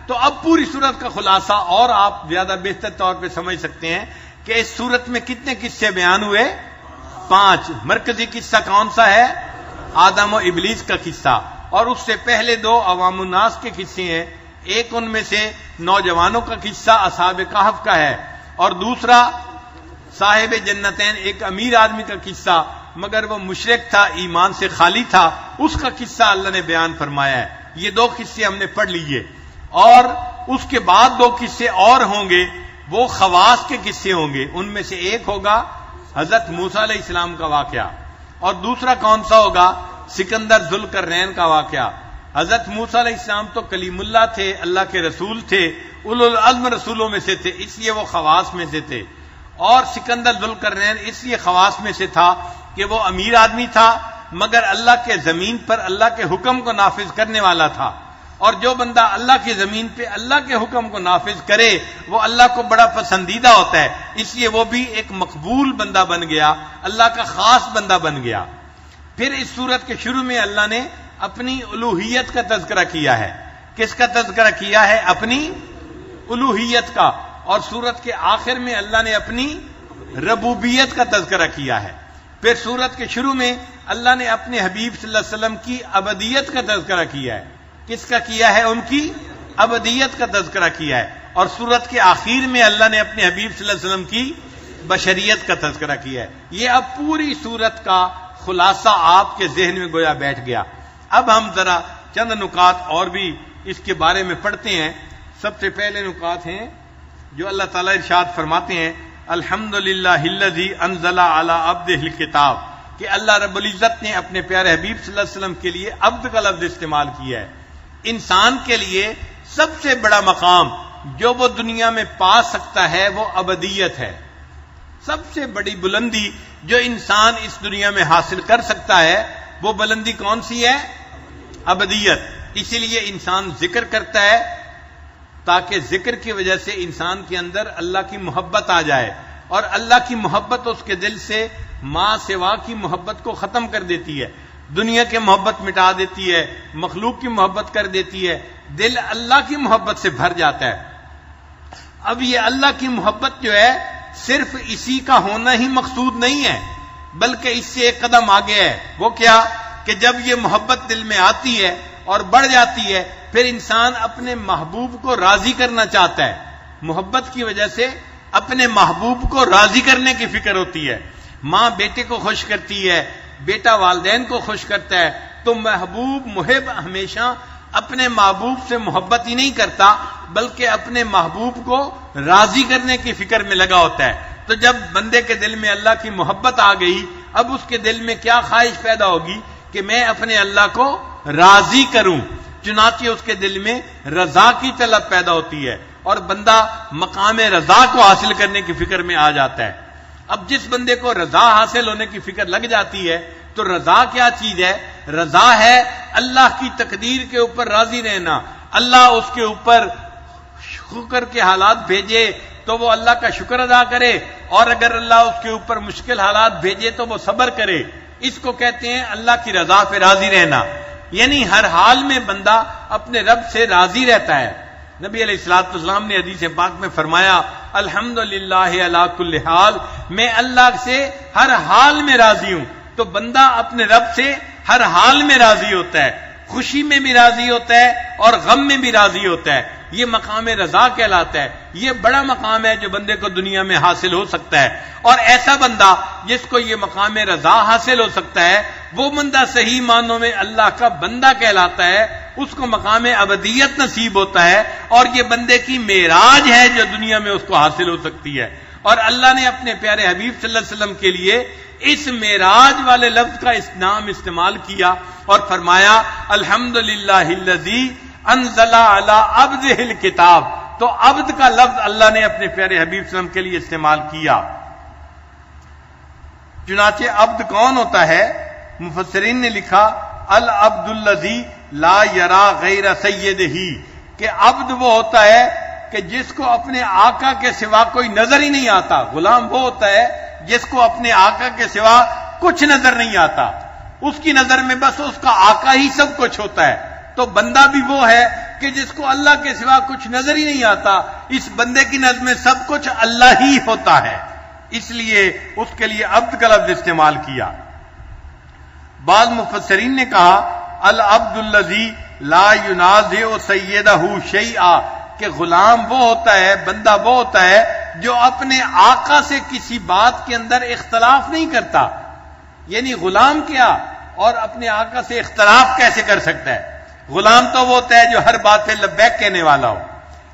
تو اب پوری سورت کا خلاصہ اور آپ زیادہ بہتر طور پہ سمجھ سکتے ہیں کہ اس سورت میں کتنے قصے بیان ہوئے؟ 5. مرکزی قصہ کون سا ہے؟ آدم و ابلیس کا قصہ، اور اس سے پہلے 2 عوام الناس کے قصے ہیں. ایک ان میں سے نوجوانوں کا قصہ اصحاب کہف کا ہے، اور دوسرا صاحب جنتین ایک امیر آدمی کا قصہ، مگر وہ مشرک تھا، ایمان سے خالی تھا، اس کا قصہ اللہ نے بیان فرمایا ہے. یہ 2 قصے ہم نے پڑھ لیے، اور اس کے بعد 2 قصے اور ہوں گے، وہ خواص کے قصے ہوں گے. ان میں سے ایک ہوگا حضرت موسیٰ علیہ السلام کا واقعہ، اور دوسرا کون سا ہوگا؟ سکندر ذوالقرنین کا واقعہ. حضرت موسیٰ علیہ السلام تو کلیم اللہ تھے، اللہ کے رسول تھے، اولو العزم رسولوں میں سے تھے، اس لیے وہ خواص میں سے تھے. اور سکندر ذوالقرنین اس لیے خواص میں سے تھا کہ وہ امیر آدمی تھا، مگر اللہ کے زمین پر اللہ کے حکم کو نافذ کرنے والا تھا. اور جو بندہ اللہ کی زمین پہ اللہ کے حکم کو نافذ کرے وہ اللہ کو بڑا پسندیدہ ہوتا ہے، اس لیے وہ بھی ایک مقبول بندہ بن گیا، اللہ کا خاص بندہ بن گیا. پھر اس سورت کے شروع میں اللہ نے اپنی الوہیت کا تذکرہ کیا ہے. کس کا تذکرہ کیا ہے؟ اپنی الوہیت کا. اور سورت کے آخر میں اللہ نے اپنی ربوبیت کا تذکرہ کیا ہے. پھر سورت کے شروع میں اللہ نے اپنے حبیب صلی اللہ علیہ وسلم کی ابدیت کا تذکرہ کیا ہے. کس کا کیا ہے؟ ان کی ابدیت کا تذکرہ کیا ہے. اور سورت کے آخر میں اللہ نے اپنے حبیب صلی اللہ علیہ وسلم کی بشریت کا تذکرہ کیا ہے. یہ اب پوری سورت کا خلاصہ آپ کے ذہن میں گویا بیٹھ گیا. اب ہم ذرا چند نکات اور بھی اس کے بارے میں پڑھتے ہیں. سب سے پہلے نکات ہیں جو اللہ تعالیٰ ارشاد فرماتے ہیں الحمدللہ الذی انزل علی عبدہ الکتاب، کہ اللہ رب العزت نے اپنے پیارے حبیب صلی اللہ علیہ وسلم کے لیے عبد کا لفظ استعمال کیا ہے. انسان کے لیے سب سے بڑا مقام جو وہ دنیا میں پا سکتا ہے وہ ابدیت ہے. سب سے بڑی بلندی جو انسان اس دنیا میں حاصل کر سکتا ہے وہ بلندی کون سی ہے؟ ابدیت. اسی لیے انسان ذکر کرتا ہے تاکہ ذکر کی وجہ سے انسان کے اندر اللہ کی محبت آ جائے، اور اللہ کی محبت اس کے دل سے ماں سوا کی محبت کو ختم کر دیتی ہے، دنیا کی محبت مٹا دیتی ہے، مخلوق کی محبت کر دیتی ہے، دل اللہ کی محبت سے بھر جاتا ہے. اب یہ اللہ کی محبت جو ہے صرف اسی کا ہونا ہی مقصود نہیں ہے، بلکہ اس سے ایک قدم آگے ہے. وہ کیا؟ کہ جب یہ محبت دل میں آتی ہے اور بڑھ جاتی ہے پھر انسان اپنے محبوب کو راضی کرنا چاہتا ہے. محبت کی وجہ سے اپنے محبوب کو راضی کرنے کی فکر ہوتی ہے. ماں بیٹے کو خوش کرتی ہے، بیٹا والدین کو خوش کرتا ہے، تو محبوب محب ہمیشہ اپنے محبوب سے محبت ہی نہیں کرتا بلکہ اپنے محبوب کو راضی کرنے کی فکر میں لگا ہوتا ہے. تو جب بندے کے دل میں اللہ کی محبت آ گئی اب اس کے دل میں کیا خواہش پیدا ہوگی کہ میں اپنے اللہ کو راضی کروں. چنانچہ اس کے دل میں رضا کی طلب پیدا ہوتی ہے اور بندہ مقام رضا کو حاصل کرنے کی فکر میں آ جاتا ہے. اب جس بندے کو رضا حاصل ہونے کی فکر لگ جاتی ہے تو رضا کیا چیز ہے؟ رضا ہے اللہ کی تقدیر کے اوپر راضی رہنا. اللہ اس کے اوپر شکر کے حالات بھیجے تو وہ اللہ کا شکر ادا کرے، اور اگر اللہ اس کے اوپر مشکل حالات بھیجے تو وہ صبر کرے. اس کو کہتے ہیں اللہ کی رضا پہ راضی رہنا، یعنی ہر حال میں بندہ اپنے رب سے راضی رہتا ہے. نبی علیہ الصلوۃ والسلام نے حدیث پاک میں فرمایا الحمدللہ علی کل حال، میں اللہ سے ہر حال میں راضی ہوں. تو بندہ اپنے رب سے ہر حال میں راضی ہوتا ہے، خوشی میں بھی راضی ہوتا ہے اور غم میں بھی راضی ہوتا ہے. یہ مقام رضا کہلاتا ہے. یہ بڑا مقام ہے جو بندے کو دنیا میں حاصل ہو سکتا ہے، اور ایسا بندہ جس کو یہ مقام رضا حاصل ہو سکتا ہے وہ بندہ صحیح معنوں میں اللہ کا بندہ کہلاتا ہے. اس کو مقام ابدیت نصیب ہوتا ہے، اور یہ بندے کی معراج ہے جو دنیا میں اس کو حاصل ہو سکتی ہے. اور اللہ نے اپنے پیارے حبیب صلی اللہ علیہ وسلم کے لیے اس معراج والے لفظ کا نام استعمال کیا اور فرمایا الحمدللہ الذی انزل علی عبدہ الکتاب، تو عبد کا لفظ اللہ نے اپنے پیارے حبیب صلی اللہ علیہ وسلم کے لیے استعمال کیا۔ چنانچہ عبد کون ہوتا ہے؟ مفسرین نے لکھا العبد الذی لا یرا غیر سیدہ، کہ عبد وہ ہوتا ہے کہ جس کو اپنے آقا کے سوا کوئی نظر ہی نہیں آتا۔ غلام وہ ہوتا ہے جس کو اپنے آقا کے سوا کچھ نظر نہیں آتا، اس کی نظر میں بس اس کا آقا ہی سب کچھ ہوتا ہے۔ تو بندہ بھی وہ ہے کہ جس کو اللہ کے سوا کچھ نظر ہی نہیں آتا، اس بندے کی نظر میں سب کچھ اللہ ہی ہوتا ہے، اس لیے اس کے لیے عبد کا لفظ استعمال کیا۔ بعض مفسرین نے کہا العبد الذی لا ینازع سیدہ شیئا، کہ غلام وہ ہوتا ہے، بندہ وہ ہوتا ہے جو اپنے آقا سے کسی بات کے اندر اختلاف نہیں کرتا۔ یعنی غلام کیا اور اپنے آقا سے اختلاف کیسے کر سکتا ہے؟ غلام تو وہ ہوتا ہے جو ہر بات پہ لبیک کہنے والا ہو۔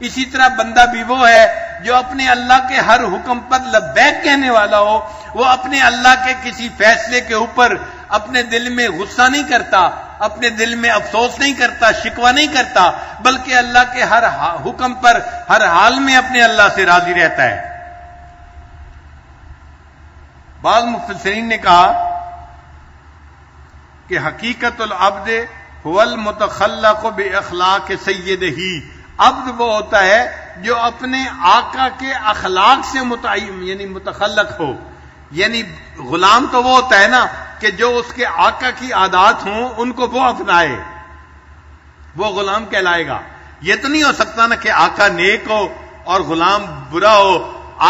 اسی طرح بندہ بھی وہ ہے جو اپنے اللہ کے ہر حکم پر لبیک کہنے والا ہو، وہ اپنے اللہ کے کسی فیصلے کے اوپر اپنے دل میں غصہ نہیں کرتا، اپنے دل میں افسوس نہیں کرتا، شکوہ نہیں کرتا، بلکہ اللہ کے ہر حکم پر ہر حال میں اپنے اللہ سے راضی رہتا ہے۔ بعض مفسرین نے کہا کہ حقیقت العبد هو المتخلق باخلاق سیدہ، عبد وہ ہوتا ہے جو اپنے آقا کے اخلاق سے یعنی متخلق ہو۔ یعنی غلام تو وہ ہوتا ہے نا کہ جو اس کے آقا کی عادات ہوں ان کو وہ اپنائے، وہ غلام کہلائے گا۔ یہ تو نہیں ہو سکتا نا کہ آقا نیک ہو اور غلام برا ہو،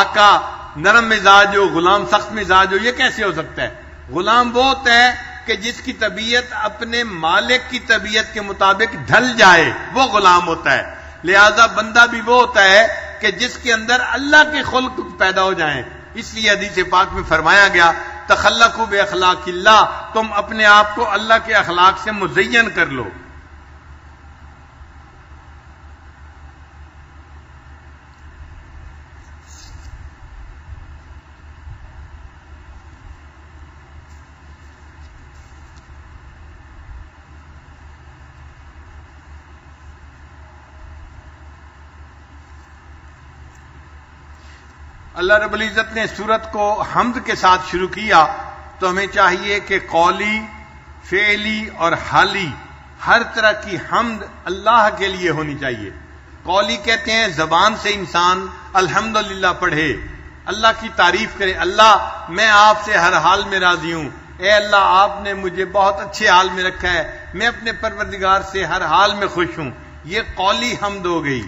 آقا نرم مزاج ہو غلام سخت مزاج ہو، یہ کیسے ہو سکتا ہے؟ غلام وہ ہوتا ہے کہ جس کی طبیعت اپنے مالک کی طبیعت کے مطابق ڈھل جائے، وہ غلام ہوتا ہے۔ لہذا بندہ بھی وہ ہوتا ہے کہ جس کے اندر اللہ کے خلق پیدا ہو جائیں۔ اس لیے حدیث پاک میں فرمایا گیا تخلقوا باخلاق اللہ، تم اپنے آپ کو اللہ کے اخلاق سے مزین کر لو۔ اللہ رب العزت نے سورت کو حمد کے ساتھ شروع کیا، تو ہمیں چاہیے کہ قولی، فعلی اور حالی ہر طرح کی حمد اللہ کے لیے ہونی چاہیے۔ قولی کہتے ہیں زبان سے انسان الحمدللہ پڑھے، اللہ کی تعریف کرے، اللہ میں آپ سے ہر حال میں راضی ہوں، اے اللہ آپ نے مجھے بہت اچھے حال میں رکھا ہے، میں اپنے پروردگار سے ہر حال میں خوش ہوں، یہ قولی حمد ہو گئی۔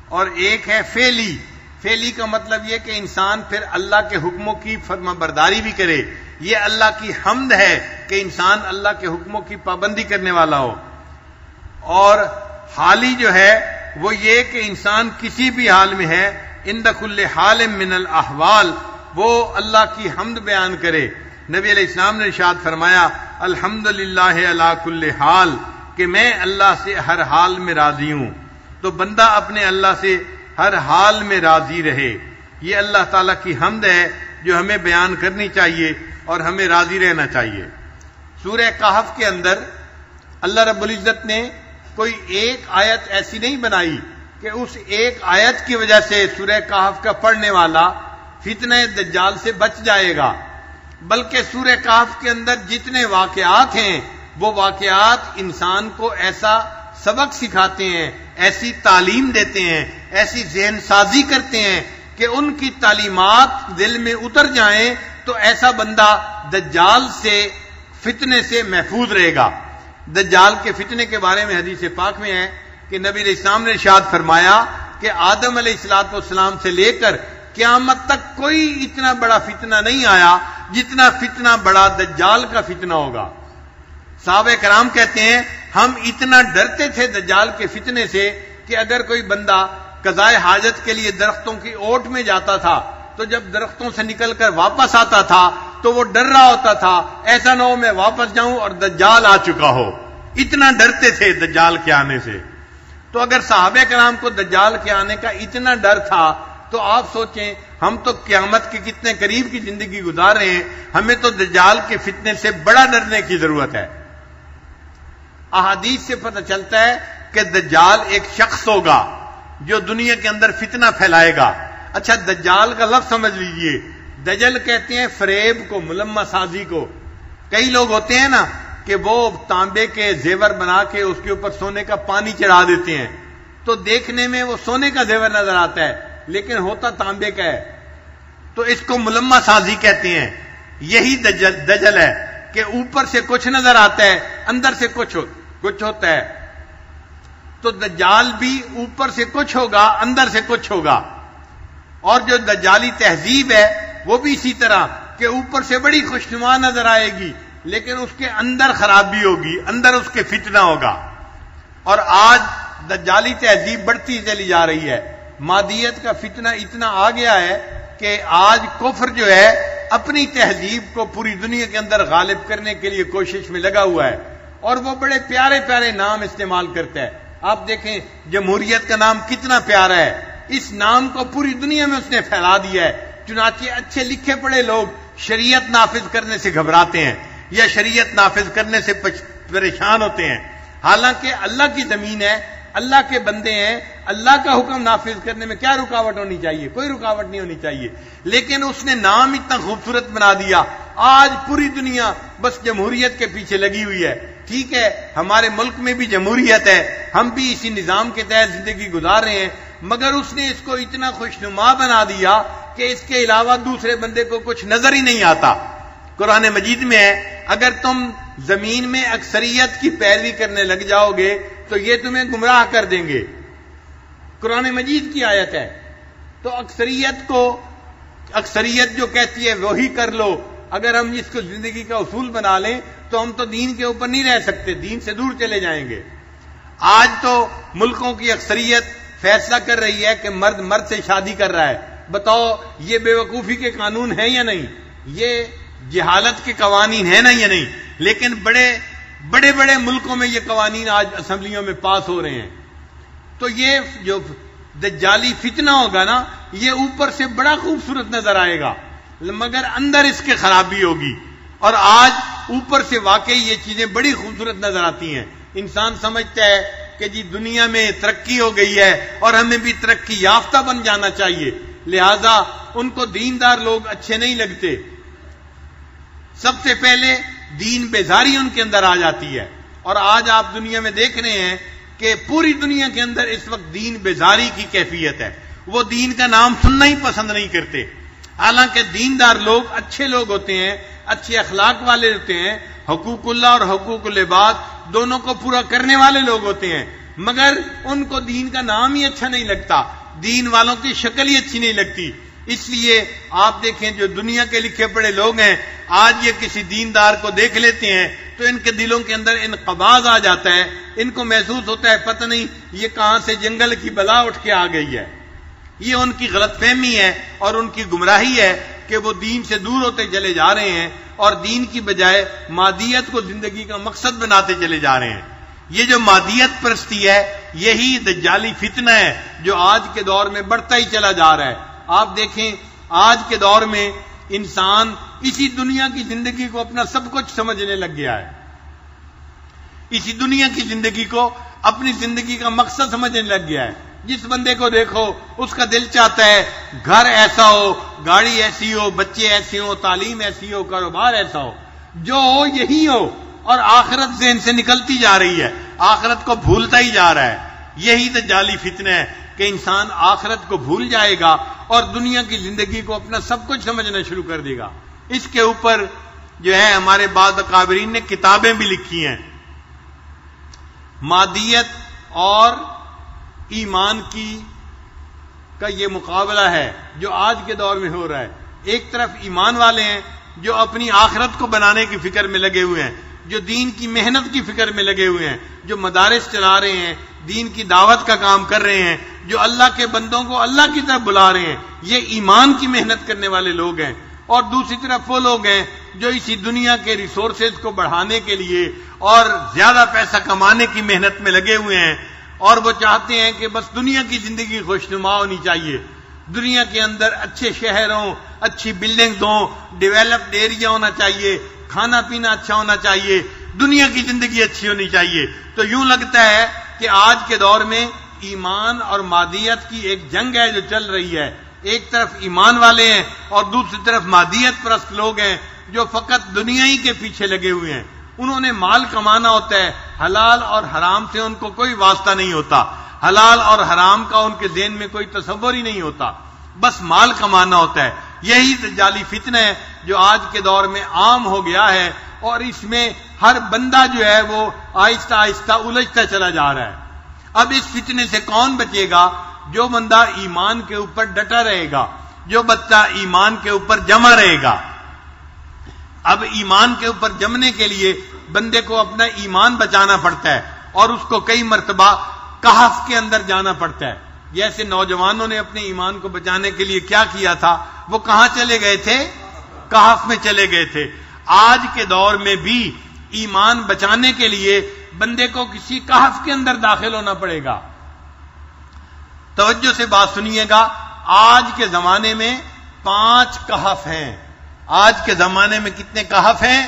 اور ایک ہے فعلی، فعلی کا مطلب یہ کہ انسان پھر اللہ کے حکموں کی فرما برداری بھی کرے، یہ اللہ کی حمد ہے کہ انسان اللہ کے حکموں کی پابندی کرنے والا ہو۔ اور حالی جو ہے وہ یہ کہ انسان کسی بھی حال میں ہے، عند کل حال من الاحوال، وہ اللہ کی حمد بیان کرے۔ نبی علیہ السلام نے ارشاد فرمایا الحمدللہ علی کل حال، کہ میں اللہ سے ہر حال میں راضی ہوں۔ تو بندہ اپنے اللہ سے ہر حال میں راضی رہے، یہ اللہ تعالیٰ کی حمد ہے جو ہمیں بیان کرنی چاہیے اور ہمیں راضی رہنا چاہیے۔ سورہ کہف کے اندر اللہ رب العزت نے کوئی ایک آیت ایسی نہیں بنائی کہ اس ایک آیت کی وجہ سے سورہ کہف کا پڑھنے والا فتنہ دجال سے بچ جائے گا، بلکہ سورہ کہف کے اندر جتنے واقعات ہیں وہ واقعات انسان کو ایسا سبق سکھاتے ہیں، ایسی تعلیم دیتے ہیں، ایسی ذہن سازی کرتے ہیں کہ ان کی تعلیمات دل میں اتر جائیں تو ایسا بندہ دجال سے فتنے سے محفوظ رہے گا۔ دجال کے فتنے کے بارے میں حدیث پاک میں ہے کہ نبی علیہ السلام نے ارشاد فرمایا کہ آدم علیہ السلام سے لے کر قیامت تک کوئی اتنا بڑا فتنہ نہیں آیا جتنا فتنہ بڑا دجال کا فتنہ ہوگا۔ صحابہ کرام کہتے ہیں ہم اتنا ڈرتے تھے دجال کے فتنے سے کہ اگر کوئی بندہ قضائے حاجت کے لیے درختوں کی اوٹ میں جاتا تھا تو جب درختوں سے نکل کر واپس آتا تھا تو وہ ڈر رہا ہوتا تھا ایسا نہ ہو میں واپس جاؤں اور دجال آ چکا ہو، اتنا ڈرتے تھے دجال کے آنے سے۔ تو اگر صحابہ کرام کو دجال کے آنے کا اتنا ڈر تھا تو آپ سوچیں ہم تو قیامت کے کتنے قریب کی زندگی گزار رہے ہیں، ہمیں تو دجال کے فتنے سے بڑا ڈرنے کی ضرورت ہے۔ احادیث سے پتہ چلتا ہے کہ دجال ایک شخص ہوگا جو دنیا کے اندر فتنہ پھیلائے گا. اچھا دجال کا لفظ سمجھ لیجئے. دجل کہتے ہیں فریب کو، ملمہ سازی کو. کئی لوگ ہوتے ہیں نا کہ وہ تانبے کے زیور بنا کے اس کے اوپر سونے کا پانی چڑھا دیتے ہیں، تو دیکھنے میں وہ سونے کا زیور نظر آتا ہے لیکن ہوتا تانبے کا ہے، تو اس کو ملمہ سازی کہتے ہیں. یہی دجل ہے کہ اوپر سے کچھ نظر آتا ہے، اندر سے کچھ ہوتا ہے. تو دجال بھی اوپر سے کچھ ہوگا، اندر سے کچھ ہوگا. اور جو دجالی تہذیب ہے وہ بھی اسی طرح کہ اوپر سے بڑی خوشنما نظر آئے گی لیکن اس کے اندر خرابی ہوگی، اندر اس کے فتنہ ہوگا. اور آج دجالی تہذیب بڑھتی چلی جا رہی ہے. مادیت کا فتنہ اتنا آ گیا ہے کہ آج کفر جو ہے اپنی تہذیب کو پوری دنیا کے اندر غالب کرنے کے لیے کوشش میں لگا ہوا ہے، اور وہ بڑے پیارے پیارے نام استعمال کرتا ہے. آپ دیکھیں جمہوریت کا نام کتنا پیارا ہے، اس نام کو پوری دنیا میں اس نے پھیلا دیا ہے. چنانچہ اچھے لکھے پڑھے لوگ شریعت نافذ کرنے سے گھبراتے ہیں یا شریعت نافذ کرنے سے پریشان ہوتے ہیں. حالانکہ اللہ کی زمین ہے، اللہ کے بندے ہیں، اللہ کا حکم نافذ کرنے میں کیا رکاوٹ ہونی چاہیے؟ کوئی رکاوٹ نہیں ہونی چاہیے. لیکن اس نے نام اتنا خوبصورت بنا دیا، آج پوری دنیا بس جمہوریت کے پیچھے لگی ہوئی ہے. ٹھیک ہے ہمارے ملک میں بھی جمہوریت ہے، ہم بھی اسی نظام کے تحت زندگی گزار رہے ہیں، مگر اس نے اس کو اتنا خوشنما بنا دیا کہ اس کے علاوہ دوسرے بندے کو کچھ نظر ہی نہیں آتا. قرآن مجید میں ہے اگر تم زمین میں اکثریت کی پیروی کرنے لگ جاؤ گے تو یہ تمہیں گمراہ کر دیں گے. قرآن مجید کی آیت ہے. تو اکثریت جو کہتی ہے وہی کر لو، اگر ہم اس کو زندگی کا اصول بنا لیں تو ہم تو دین کے اوپر نہیں رہ سکتے، دین سے دور چلے جائیں گے. آج تو ملکوں کی اکثریت فیصلہ کر رہی ہے کہ مرد سے شادی کر رہا ہے. بتاؤ یہ بے وقوفی کے قانون ہیں یا نہیں؟ یہ جہالت کے قوانین ہیں نا یا نہیں؟ لیکن بڑے بڑے ملکوں میں یہ قوانین آج اسمبلیوں میں پاس ہو رہے ہیں. تو یہ جو دجالی فتنہ ہوگا نا یہ اوپر سے بڑا خوبصورت نظر آئے گا مگر اندر اس کے خرابی ہوگی. اور آج اوپر سے واقعی یہ چیزیں بڑی خوبصورت نظر آتی ہیں. انسان سمجھتا ہے کہ جی دنیا میں ترقی ہو گئی ہے اور ہمیں بھی ترقی یافتہ بن جانا چاہیے، لہذا ان کو دیندار لوگ اچھے نہیں لگتے. سب سے پہلے دین بیزاری ان کے اندر آ جاتی ہے. اور آج آپ دنیا میں دیکھ رہے ہیں کہ پوری دنیا کے اندر اس وقت دین بیزاری کی کیفیت ہے. وہ دین کا نام سننا ہی پسند نہیں کرتے. حالانکہ دیندار لوگ اچھے لوگ ہوتے ہیں، اچھے اخلاق والے ہوتے ہیں، حقوق اللہ اور حقوق العباد دونوں کو پورا کرنے والے لوگ ہوتے ہیں، مگر ان کو دین کا نام ہی اچھا نہیں لگتا، دین والوں کی شکل ہی اچھی نہیں لگتی. اس لیے آپ دیکھیں جو دنیا کے لکھے پڑھے لوگ ہیں آج یہ کسی دیندار کو دیکھ لیتے ہیں تو ان کے دلوں کے اندر انقباض آ جاتا ہے. ان کو محسوس ہوتا ہے پتہ نہیں یہ کہاں سے جنگل کی بلا اٹھ کے آ گئی ہے. یہ ان کی غلط فہمی ہے اور ان کی گمراہی ہے کہ وہ دین سے دور ہوتے چلے جا رہے ہیں اور دین کی بجائے مادیت کو زندگی کا مقصد بناتے چلے جا رہے ہیں. یہ جو مادیت پرستی ہے یہی دجالی فتنہ ہے جو آج کے دور میں بڑھتا ہی چلا جا رہا ہے. آپ دیکھیں آج کے دور میں انسان اسی دنیا کی زندگی کو اپنا سب کچھ سمجھنے لگ گیا ہے، اسی دنیا کی زندگی کو اپنی زندگی کا مقصد سمجھنے لگ گیا ہے. جس بندے کو دیکھو اس کا دل چاہتا ہے گھر ایسا ہو، گاڑی ایسی ہو، بچے ایسے ہو، تعلیم ایسی ہو، کاروبار ایسا ہو، جو ہو یہی ہو، اور آخرت ذہن سے نکلتی جا رہی ہے، آخرت کو بھولتا ہی جا رہا ہے. یہی دجالی فتنہ ہے کہ انسان آخرت کو بھول جائے گا اور دنیا کی زندگی کو اپنا سب کچھ سمجھنا شروع کر دے گا. اس کے اوپر جو ہے ہمارے بعض اکابرین نے کتابیں بھی لکھی ہیں. مادیت اور ایمان کا یہ مقابلہ ہے جو آج کے دور میں ہو رہا ہے. ایک طرف ایمان والے ہیں جو اپنی آخرت کو بنانے کی فکر میں لگے ہوئے ہیں، جو دین کی محنت کی فکر میں لگے ہوئے ہیں، جو مدارس چلا رہے ہیں، دین کی دعوت کا کام کر رہے ہیں، جو اللہ کے بندوں کو اللہ کی طرف بلا رہے ہیں، یہ ایمان کی محنت کرنے والے لوگ ہیں. اور دوسری طرف وہ لوگ ہیں جو اسی دنیا کے ریسورسز کو بڑھانے کے لیے اور زیادہ پیسہ کمانے کی محنت میں لگے ہوئے ہیں، اور وہ چاہتے ہیں کہ بس دنیا کی زندگی خوشنما ہونی چاہیے، دنیا کے اندر اچھے شہر ہوں، اچھی بلڈنگز ہوں، ڈیولپڈ ایریا ہونا چاہیے، کھانا پینا اچھا ہونا چاہیے، دنیا کی زندگی اچھی ہونی چاہیے. تو یوں لگتا ہے کہ آج کے دور میں ایمان اور مادیت کی ایک جنگ ہے جو چل رہی ہے. ایک طرف ایمان والے ہیں اور دوسری طرف مادیت پرست لوگ ہیں جو فقط دنیا ہی کے پیچھے لگے ہوئے ہیں. انہوں نے مال کمانا ہوتا ہے، حلال اور حرام سے ان کو کوئی واسطہ نہیں ہوتا، حلال اور حرام کا ان کے ذہن میں کوئی تصور ہی نہیں ہوتا، بس مال کمانا ہوتا ہے. یہی دجالی فتنہ ہے جو آج کے دور میں عام ہو گیا ہے، اور اس میں ہر بندہ جو ہے وہ آہستہ آہستہ الجھتا چلا جا رہا ہے. اب اس فتنے سے کون بچے گا؟ جو بندہ ایمان کے اوپر ڈٹا رہے گا، جو بچہ ایمان کے اوپر جمع رہے گا. اب ایمان کے اوپر جمنے کے لیے بندے کو اپنا ایمان بچانا پڑتا ہے، اور اس کو کئی مرتبہ کہف کے اندر جانا پڑتا ہے. جیسے نوجوانوں نے اپنے ایمان کو بچانے کے لیے کیا کیا تھا، وہ کہاں چلے گئے تھے؟ کہف میں چلے گئے تھے. آج کے دور میں بھی ایمان بچانے کے لیے بندے کو کسی کہف کے اندر داخل ہونا پڑے گا. توجہ سے بات سنیے گا. آج کے زمانے میں 5 کہف ہیں. آج کے زمانے میں کتنے کہف ہیں؟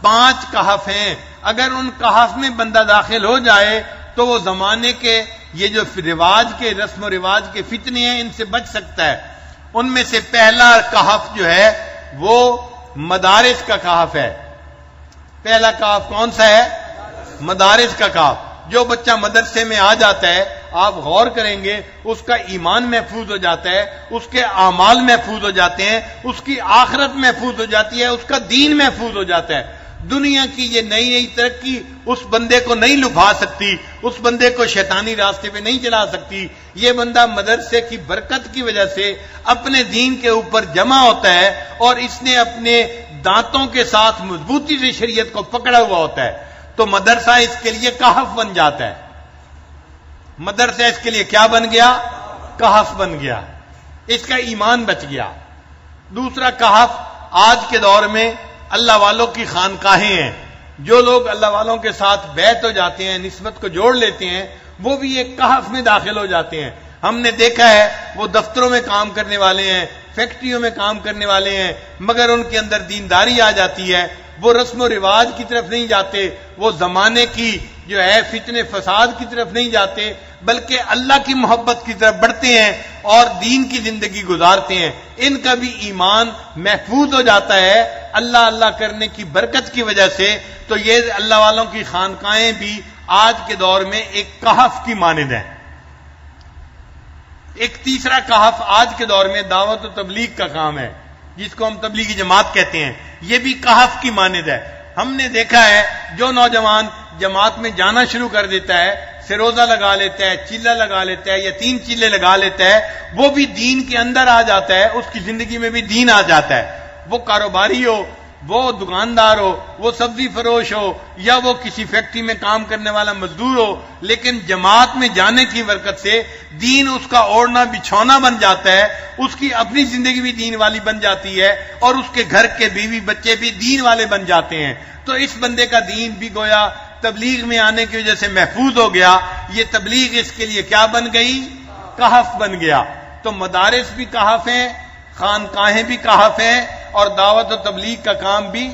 5 کہف ہیں. اگر ان کہف میں بندہ داخل ہو جائے تو وہ زمانے کے یہ جو رواج کے رسم و رواج کے فتنے ہیں ان سے بچ سکتا ہے. ان میں سے پہلا کہف جو ہے وہ مدارس کا کہف ہے. پہلا کہف کون سا ہے؟ مدارس کا کہف. جو بچہ مدرسے میں آ جاتا ہے، آپ غور کریں گے، اس کا ایمان محفوظ ہو جاتا ہے، اس کے اعمال محفوظ ہو جاتے ہیں، اس کی آخرت محفوظ ہو جاتی ہے، اس کا دین محفوظ ہو جاتا ہے. دنیا کی یہ نئی نئی ترقی اس بندے کو نہیں لبھا سکتی، اس بندے کو شیطانی راستے پہ نہیں چلا سکتی. یہ بندہ مدرسے کی برکت کی وجہ سے اپنے دین کے اوپر جمع ہوتا ہے، اور اس نے اپنے دانتوں کے ساتھ مضبوطی سے شریعت کو پکڑا ہوا ہوتا ہے. تو مدرسہ اس کے لیے کہف بن جاتا ہے. مدرسہ اس کے لیے کیا بن گیا؟ کہف بن گیا. اس کا ایمان بچ گیا. دوسرا کہف آج کے دور میں اللہ والوں کی خانقاہیں ہیں. جو لوگ اللہ والوں کے ساتھ بیعت ہو جاتے ہیں، نسبت کو جوڑ لیتے ہیں، وہ بھی ایک کہف میں داخل ہو جاتے ہیں. ہم نے دیکھا ہے وہ دفتروں میں کام کرنے والے ہیں، فیکٹریوں میں کام کرنے والے ہیں، مگر ان کے اندر دینداری آ جاتی ہے. وہ رسم و رواج کی طرف نہیں جاتے، وہ زمانے کی جو ہے فتنے فساد کی طرف نہیں جاتے، بلکہ اللہ کی محبت کی طرف بڑھتے ہیں اور دین کی زندگی گزارتے ہیں. ان کا بھی ایمان محفوظ ہو جاتا ہے اللہ اللہ کرنے کی برکت کی وجہ سے. تو یہ اللہ والوں کی خانقاہیں بھی آج کے دور میں ایک کہف کی مانند ہیں. ایک تیسرا کہف آج کے دور میں دعوت و تبلیغ کا کام ہے، جس کو ہم تبلیغی جماعت کہتے ہیں. یہ بھی کہف کی مانند ہے. ہم نے دیکھا ہے جو نوجوان جماعت میں جانا شروع کر دیتا ہے، سروزہ لگا لیتا ہے، چیلا لگا لیتا ہے یا 3 چیلے لگا لیتا ہے، وہ بھی دین کے اندر آ جاتا ہے. اس کی زندگی میں بھی دین آ جاتا ہے. وہ کاروباری ہو، وہ دکاندار ہو، وہ سبزی فروش ہو، یا وہ کسی فیکٹری میں کام کرنے والا مزدور ہو، لیکن جماعت میں جانے کی برکت سے دین اس کا اوڑھنا بچھونا بن جاتا ہے. اس کی اپنی زندگی بھی دین والی بن جاتی ہے، اور اس کے گھر کے بیوی بچے بھی دین والے بن جاتے ہیں. تو اس بندے کا دین بھی گویا تبلیغ میں آنے کی وجہ سے محفوظ ہو گیا. یہ تبلیغ اس کے لیے کیا بن گئی؟ کہف بن گیا. تو مدارس بھی کہف ہیں، خانقاہیں بھی کہف ہیں، اور دعوت و تبلیغ کا کام بھی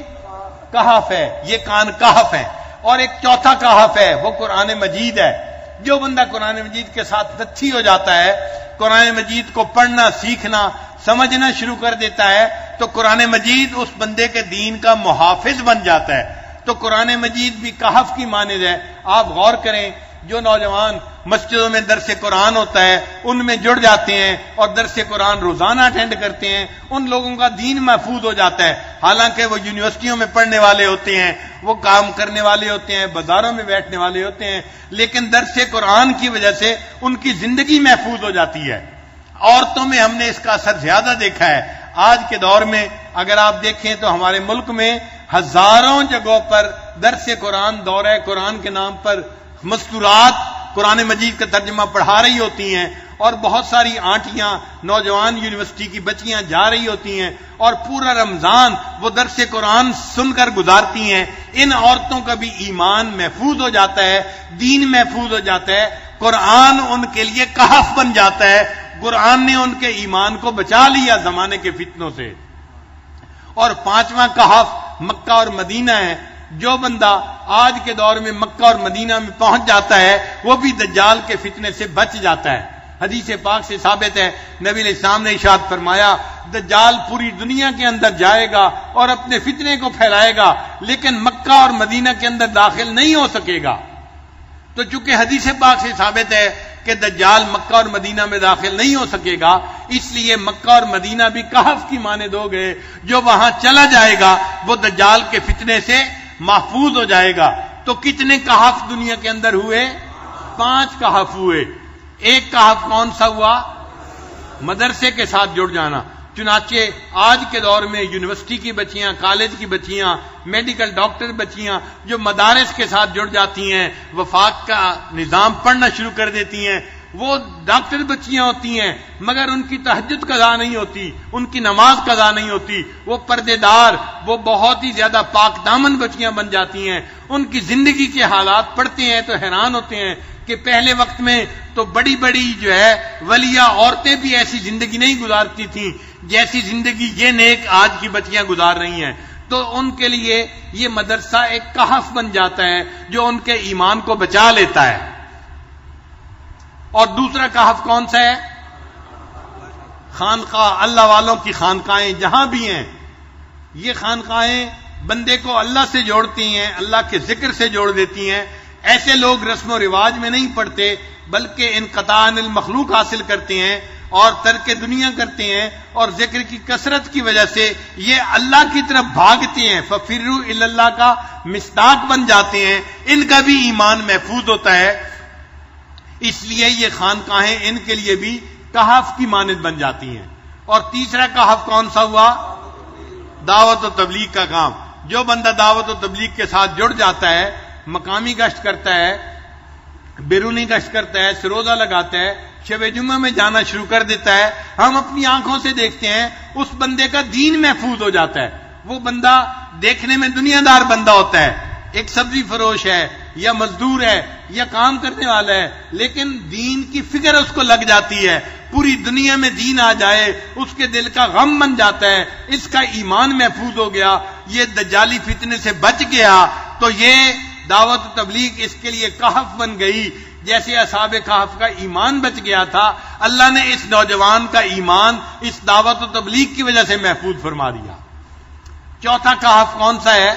کہف ہے. یہ کان کہف ہیں. اور ایک چوتھا کہف ہے، وہ قرآن مجید ہے. جو بندہ قرآن مجید کے ساتھ نتھی ہو جاتا ہے، قرآن مجید کو پڑھنا، سیکھنا، سمجھنا شروع کر دیتا ہے، تو قرآن مجید اس بندے کے دین کا محافظ بن جاتا ہے. تو قرآن مجید بھی کہف کی مانند ہے. آپ غور کریں، جو نوجوان مسجدوں میں درس قرآن ہوتا ہے ان میں جڑ جاتے ہیں اور درس قرآن روزانہ اٹینڈ کرتے ہیں، ان لوگوں کا دین محفوظ ہو جاتا ہے. حالانکہ وہ یونیورسٹیوں میں پڑھنے والے ہوتے ہیں، وہ کام کرنے والے ہوتے ہیں، بازاروں میں بیٹھنے والے ہوتے ہیں، لیکن درس قرآن کی وجہ سے ان کی زندگی محفوظ ہو جاتی ہے. عورتوں میں ہم نے اس کا اثر زیادہ دیکھا ہے. آج کے دور میں اگر آپ دیکھیں تو ہمارے ملک میں ہزاروں جگہوں پر درس قرآن، دورہ قرآن کے نام پر مستورات قرآن مجید کا ترجمہ پڑھا رہی ہوتی ہیں، اور بہت ساری آنٹیاں، نوجوان یونیورسٹی کی بچیاں جا رہی ہوتی ہیں اور پورا رمضان وہ درس قرآن سن کر گزارتی ہیں. ان عورتوں کا بھی ایمان محفوظ ہو جاتا ہے، دین محفوظ ہو جاتا ہے. قرآن ان کے لیے کہف بن جاتا ہے. قرآن نے ان کے ایمان کو بچا لیا زمانے کے فتنوں سے. اور 5واں کہف مکہ اور مدینہ ہے. جو بندہ آج کے دور میں مکہ اور مدینہ میں پہنچ جاتا ہے وہ بھی دجال کے فتنے سے بچ جاتا ہے۔ حدیث پاک سے ثابت ہے، نبی علیہ السلام نے ارشاد فرمایا دجال پوری دنیا کے اندر جائے گا اور اپنے فتنے کو پھیلائے گا، لیکن مکہ اور مدینہ کے اندر داخل نہیں ہو سکے گا۔ تو چونکہ حدیث پاک سے ثابت ہے کہ دجال مکہ اور مدینہ میں داخل نہیں ہو سکے گا، اس لیے مکہ اور مدینہ بھی کہف کی مانند ہو گئے، جو وہاں چلا جائے گا وہ دجال کے فتنے سے محفوظ ہو جائے گا۔ تو کتنے کہف دنیا کے اندر ہوئے؟ 5 کہف ہوئے۔ ایک کہف کون سا ہوا؟ مدرسے کے ساتھ جڑ جانا۔ چنانچہ آج کے دور میں یونیورسٹی کی بچیاں، کالج کی بچیاں، میڈیکل ڈاکٹر بچیاں جو مدارس کے ساتھ جڑ جاتی ہیں، وفاق کا نظام پڑھنا شروع کر دیتی ہیں، وہ ڈاکٹر بچیاں ہوتی ہیں مگر ان کی تہجد قضا نہیں ہوتی، ان کی نماز قضا نہیں ہوتی، وہ پردے دار، وہ بہت ہی زیادہ پاک دامن بچیاں بن جاتی ہیں۔ ان کی زندگی کے حالات پڑھتے ہیں تو حیران ہوتے ہیں کہ پہلے وقت میں تو بڑی بڑی جو ہے ولیہ عورتیں بھی ایسی زندگی نہیں گزارتی تھیں جیسی زندگی یہ نیک آج کی بچیاں گزار رہی ہیں۔ تو ان کے لیے یہ مدرسہ ایک کہف بن جاتا ہے جو ان کے ایمان کو بچا لیتا ہے۔ اور دوسرا کہف کون سا ہے؟ خانقاہ، اللہ والوں کی خانقاہیں جہاں بھی ہیں، یہ خانقاہیں بندے کو اللہ سے جوڑتی ہیں، اللہ کے ذکر سے جوڑ دیتی ہیں۔ ایسے لوگ رسم و رواج میں نہیں پڑتے بلکہ انقطاع عن المخلوق حاصل کرتے ہیں اور ترک دنیا کرتے ہیں، اور ذکر کی کثرت کی وجہ سے یہ اللہ کی طرف بھاگتے ہیں، ففروا الی اللہ کا مصداق بن جاتے ہیں، ان کا بھی ایمان محفوظ ہوتا ہے۔ اس لیے یہ خانقاہیں ان کے لیے بھی کہف کی مانند بن جاتی ہیں۔ اور تیسرا کہف کون سا ہوا؟ دعوت و تبلیغ کا کام۔ جو بندہ دعوت و تبلیغ کے ساتھ جڑ جاتا ہے، مقامی گشت کرتا ہے، بیرونی گشت کرتا ہے، سروزہ لگاتا ہے، شب جمعہ میں جانا شروع کر دیتا ہے، ہم اپنی آنکھوں سے دیکھتے ہیں اس بندے کا دین محفوظ ہو جاتا ہے۔ وہ بندہ دیکھنے میں دنیا دار بندہ ہوتا ہے، ایک سبزی فروش ہے یا مزدور ہے یا کام کرنے والا ہے، لیکن دین کی فکر اس کو لگ جاتی ہے، پوری دنیا میں دین آ جائے اس کے دل کا غم بن جاتا ہے، اس کا ایمان محفوظ ہو گیا، یہ دجالی فتنے سے بچ گیا، تو یہ دعوت و تبلیغ اس کے لیے کہف بن گئی۔ جیسے اصحاب کہف کا ایمان بچ گیا تھا، اللہ نے اس نوجوان کا ایمان اس دعوت و تبلیغ کی وجہ سے محفوظ فرما دیا۔ چوتھا کہف کون سا ہے؟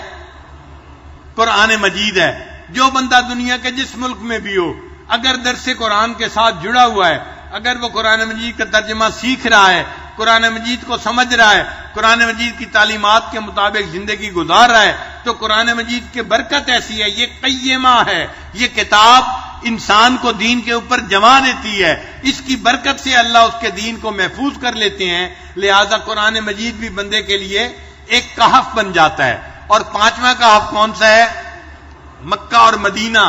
قرآن مجید ہے۔ جو بندہ دنیا کے جس ملک میں بھی ہو، اگر درس قرآن کے ساتھ جڑا ہوا ہے، اگر وہ قرآن مجید کا ترجمہ سیکھ رہا ہے، قرآن مجید کو سمجھ رہا ہے، قرآن مجید کی تعلیمات کے مطابق زندگی گزار رہا ہے، تو قرآن مجید کی برکت ایسی ہے، یہ قیمہ ہے، یہ کتاب انسان کو دین کے اوپر جما دیتی ہے، اس کی برکت سے اللہ اس کے دین کو محفوظ کر لیتے ہیں، لہذا قرآن مجید بھی بندے کے لیے ایک کہف بن جاتا ہے۔ اور پانچواں کہف کون سا ہے؟ مکہ اور مدینہ۔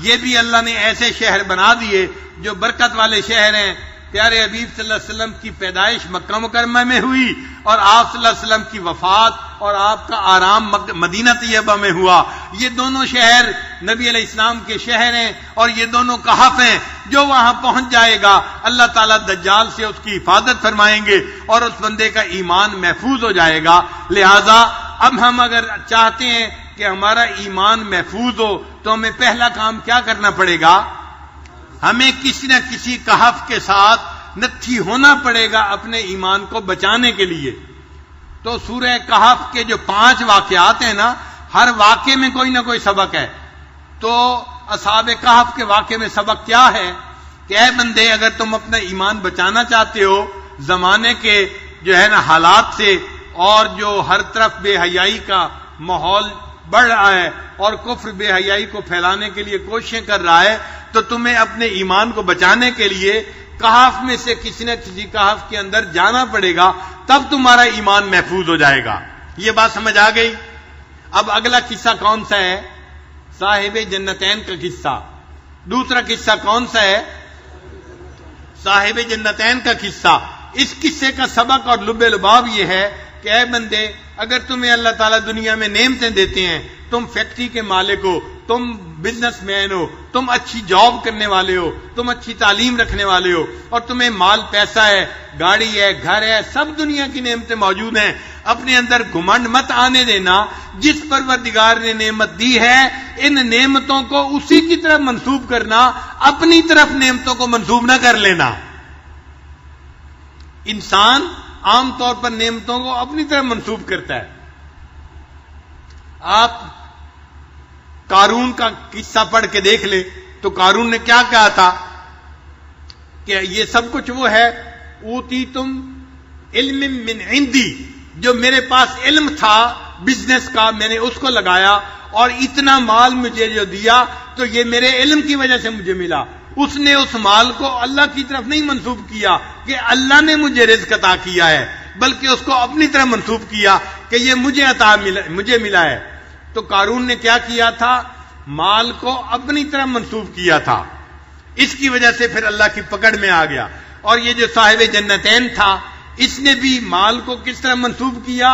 یہ بھی اللہ نے ایسے شہر بنا دیے جو برکت والے شہر ہیں۔ پیارے حبیب صلی اللہ علیہ وسلم کی پیدائش مکہ مکرمہ میں ہوئی اور آپ صلی اللہ علیہ وسلم کی وفات اور آپ کا آرام مدینہ طیبہ میں ہوا۔ یہ دونوں شہر نبی علیہ السلام کے شہر ہیں اور یہ دونوں کہف ہیں۔ جو وہاں پہنچ جائے گا اللہ تعالیٰ دجال سے اس کی حفاظت فرمائیں گے اور اس بندے کا ایمان محفوظ ہو جائے گا۔ لہذا اب ہم اگر چاہتے ہیں کہ ہمارا ایمان محفوظ ہو تو ہمیں پہلا کام کیا کرنا پڑے گا؟ ہمیں کسی نہ کسی کہف کے ساتھ نتھی ہونا پڑے گا اپنے ایمان کو بچانے کے لیے۔ تو سورہ کہف کے جو 5 واقعات ہیں نا، ہر واقعے میں کوئی نہ کوئی سبق ہے۔ تو اصحاب کہف کے واقعے میں سبق کیا ہے کہ اے بندے، اگر تم اپنا ایمان بچانا چاہتے ہو زمانے کے جو ہے نا حالات سے، اور جو ہر طرف بے حیائی کا ماحول بڑھ رہا ہے اور کفر بے حیائی کو پھیلانے کے لیے کوششیں کر رہا ہے، تو تمہیں اپنے ایمان کو بچانے کے لیے کہف میں سے کسی نہ کسی کہف کے اندر جانا پڑے گا، تب تمہارا ایمان محفوظ ہو جائے گا۔ یہ بات سمجھ آ گئی؟ اب اگلا قصہ کون سا ہے؟ صاحب جنتین کا قصہ۔ دوسرا قصہ کون سا ہے؟ صاحب جنتین کا قصہ۔ اس قصے کا سبق اور لب لباب یہ ہے کہ اے بندے، اگر تمہیں اللہ تعالیٰ دنیا میں نعمتیں دیتے ہیں، تم فیکٹری کے مالک ہو، تم بزنس مین ہو، تم اچھی جاب کرنے والے ہو، تم اچھی تعلیم رکھنے والے ہو، اور تمہیں مال پیسہ ہے، گاڑی ہے، گھر ہے، سب دنیا کی نعمتیں موجود ہیں، اپنے اندر گھمنڈ مت آنے دینا. جس پروردگار نے نعمت دی ہے ان نعمتوں کو اسی کی طرف منسوب کرنا، اپنی طرف نعمتوں کو منسوب نہ کر لینا. انسان عام طور پر نعمتوں کو اپنی طرف منسوب کرتا ہے. آپ قارون کا قصہ پڑھ کے دیکھ لیں تو قارون نے کیا کہا تھا کہ یہ سب کچھ وہ ہے، اوتیتم علم من عندی، جو میرے پاس علم تھا بزنس کا میں نے اس کو لگایا اور اتنا مال مجھے جو دیا تو یہ میرے علم کی وجہ سے مجھے ملا. اس نے اس مال کو اللہ کی طرف نہیں منسوب کیا کہ اللہ نے مجھے رزق عطا کیا ہے، بلکہ اس کو اپنی طرف منسوب کیا کہ یہ مجھے ملا ہے. تو قارون نے کیا کیا تھا؟ مال کو اپنی طرف منسوب کیا تھا. اس کی وجہ سے پھر اللہ کی پکڑ میں آ گیا. اور یہ جو صاحب جنتین تھا اس نے بھی مال کو کس طرح منسوب کیا؟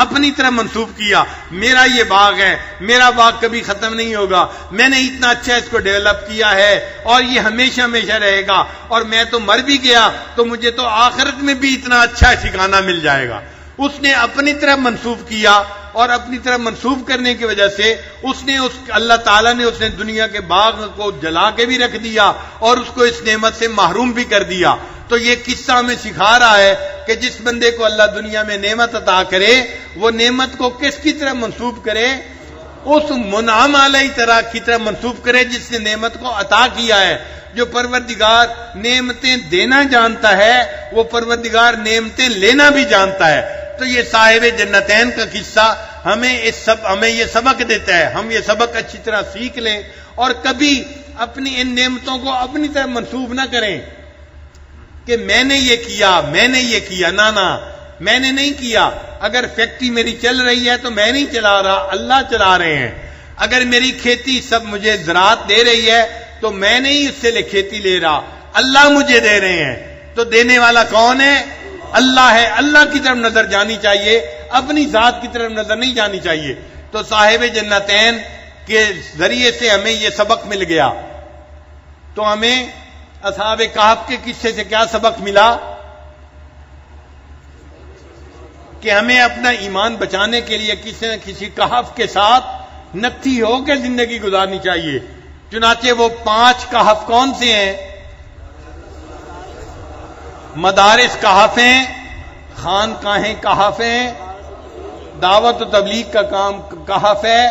اپنی طرح منسوب کیا. میرا یہ باغ ہے، میرا باغ کبھی ختم نہیں ہوگا، میں نے اتنا اچھا اس کو ڈیولپ کیا ہے اور یہ ہمیشہ ہمیشہ رہے گا، اور میں تو مر بھی گیا تو مجھے تو آخرت میں بھی اتنا اچھا ٹھکانہ مل جائے گا. اس نے اپنی طرف منسوب کیا، اور اپنی طرف منسوب کرنے کی وجہ سے اللہ تعالیٰ نے اس نے دنیا کے باغ کو جلا کے بھی رکھ دیا اور اس کو اس نعمت سے محروم بھی کر دیا. تو یہ قصہ ہمیں سکھا رہا ہے کہ جس بندے کو اللہ دنیا میں نعمت عطا کرے وہ نعمت کو کس کی طرف منسوب کرے؟ اس منعم علیہ طرح کی طرف منسوب کرے جس نے نعمت کو عطا کیا ہے. جو پروردگار نعمتیں دینا جانتا ہے وہ پروردگار نعمتیں لینا بھی جانتا ہے. تو یہ صاحب جنتین کا قصہ ہمیں یہ سبق دیتا ہے. ہم یہ سبق اچھی طرح سیکھ لیں اور کبھی اپنی ان نعمتوں کو اپنی طرف منسوب نہ کریں کہ میں نے یہ کیا. نہ میں نے نہیں کیا. اگر فیکٹری میری چل رہی ہے تو میں نہیں چلا رہا، اللہ چلا رہے ہیں. اگر میری کھیتی سب مجھے زراعت دے رہی ہے تو میں نہیں اس سے کھیتی لے رہا، اللہ مجھے دے رہے ہیں. تو دینے والا کون ہے؟ اللہ ہے. اللہ کی طرف نظر جانی چاہیے، اپنی ذات کی طرف نظر نہیں جانی چاہیے. تو صاحب جنتین کے ذریعے سے ہمیں یہ سبق مل گیا. تو ہمیں اصحاب کہف کے قصے سے کیا سبق ملا؟ کہ ہمیں اپنا ایمان بچانے کے لیے کسی نہ کسی کہف کے ساتھ نتھی ہو کے زندگی گزارنی چاہیے. چنانچہ وہ 5 کہف کون سے ہیں؟ مدارس کہف ہیں، خانقاہیں کہف ہیں، دعوت و تبلیغ کا کام کہف ہے،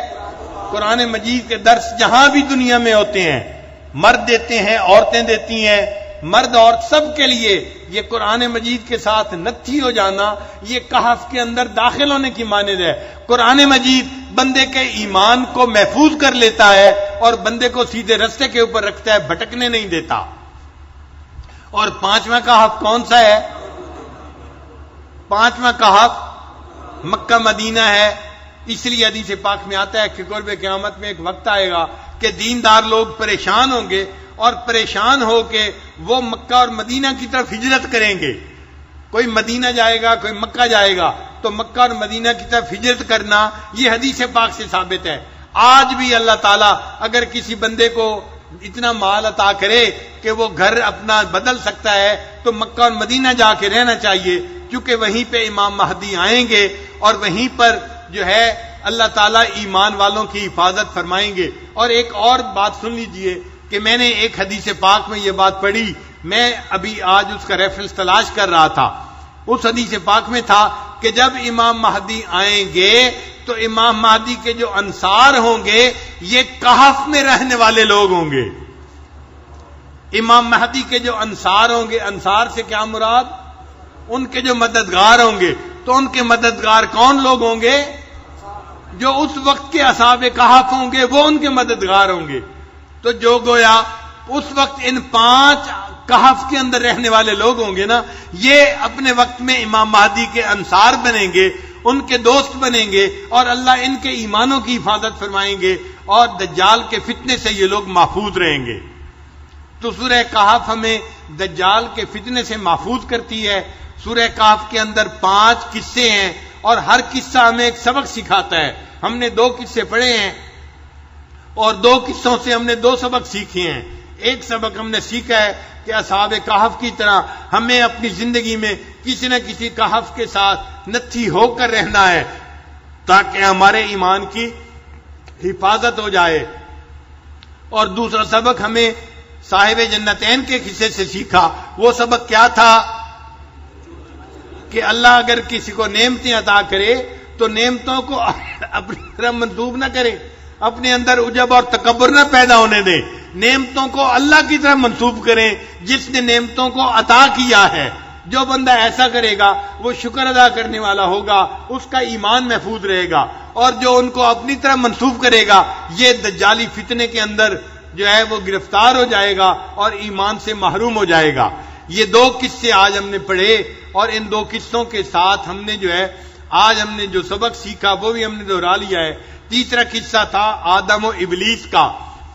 قرآن مجید کے درس جہاں بھی دنیا میں ہوتے ہیں، مرد دیتے ہیں، عورتیں دیتی ہیں، مرد عورت سب کے لیے یہ قرآن مجید کے ساتھ نتھی ہو جانا یہ کہف کے اندر داخل ہونے کی مانند ہے. قرآن مجید بندے کے ایمان کو محفوظ کر لیتا ہے اور بندے کو سیدھے رستے کے اوپر رکھتا ہے، بھٹکنے نہیں دیتا. اور 5واں کہف کون سا ہے؟ 5واں کہف مکہ مدینہ ہے. اس لیے حدیث پاک میں آتا ہے کہ قرب قیامت میں ایک وقت آئے گا کہ دیندار لوگ پریشان ہوں گے اور پریشان ہو کے وہ مکہ اور مدینہ کی طرف ہجرت کریں گے. کوئی مدینہ جائے گا، کوئی مکہ جائے گا، تو مکہ اور مدینہ کی طرف ہجرت کرنا یہ حدیث پاک سے ثابت ہے. آج بھی اللہ تعالیٰ اگر کسی بندے کو اتنا مال عطا کرے کہ وہ گھر اپنا بدل سکتا ہے تو مکہ اور مدینہ جا کے رہنا چاہیے، کیونکہ وہیں پہ امام مہدی آئیں گے اور وہیں پر جو ہے اللہ تعالیٰ ایمان والوں کی حفاظت فرمائیں گے. اور ایک اور بات سن لیجئے کہ میں نے ایک حدیث پاک میں یہ بات پڑھی، میں ابھی آج اس کا ریفرنس تلاش کر رہا تھا. اس حدیث پاک میں تھا کہ جب امام مہدی آئیں گے تو امام مہدی کے جو انصار ہوں گے یہ کہف میں رہنے والے لوگ ہوں گے. امام مہدی کے جو انصار ہوں گے، انصار سے کیا مراد؟ ان کے جو مددگار ہوں گے. تو ان کے مددگار کون لوگ ہوں گے؟ جو اس وقت کے اصحاب کہف ہوں گے وہ ان کے مددگار ہوں گے. تو جو گویا اس وقت ان 5 کہف کے اندر رہنے والے لوگ ہوں گے نا، یہ اپنے وقت میں امام مہدی کے انصار بنیں گے، ان کے دوست بنیں گے، اور اللہ ان کے ایمانوں کی حفاظت فرمائیں گے اور دجال کے فتنے سے یہ لوگ محفوظ رہیں گے. تو سورہ کہف ہمیں دجال کے فتنے سے محفوظ کرتی ہے. سورہ کہف کے اندر 5 قصے ہیں اور ہر قصہ ہمیں ایک سبق سکھاتا ہے. ہم نے 2 قصے پڑھے ہیں اور 2 قصوں سے ہم نے 2 سبق سیکھے ہیں. ایک سبق ہم نے سیکھا ہے کہ اصحاب کہف کی طرح ہمیں اپنی زندگی میں کسی نہ کسی کہف کے ساتھ نتھی ہو کر رہنا ہے تاکہ ہمارے ایمان کی حفاظت ہو جائے. اور دوسرا سبق ہمیں صاحب جنتین کے قصے سے سیکھا. وہ سبق کیا تھا کہ اللہ اگر کسی کو نعمتیں عطا کرے تو نعمتوں کو اپنی طرف منسوب نہ کرے, اپنے اندر عجب اور تکبر نہ پیدا ہونے دیں, نعمتوں کو اللہ کی طرف منسوب کریں جس نے نعمتوں کو عطا کیا ہے. جو بندہ ایسا کرے گا وہ شکر ادا کرنے والا ہوگا, اس کا ایمان محفوظ رہے گا. اور جو ان کو اپنی طرف منسوب کرے گا یہ دجالی فتنے کے اندر جو ہے وہ گرفتار ہو جائے گا اور ایمان سے محروم ہو جائے گا. یہ 2 قصے آج ہم نے پڑھے اور ان 2 قصوں کے ساتھ ہم نے جو ہے آج ہم نے جو سبق سیکھا وہ بھی ہم نے دہرا لیا ہے. تیسرا قصہ تھا آدم و ابلیس کا.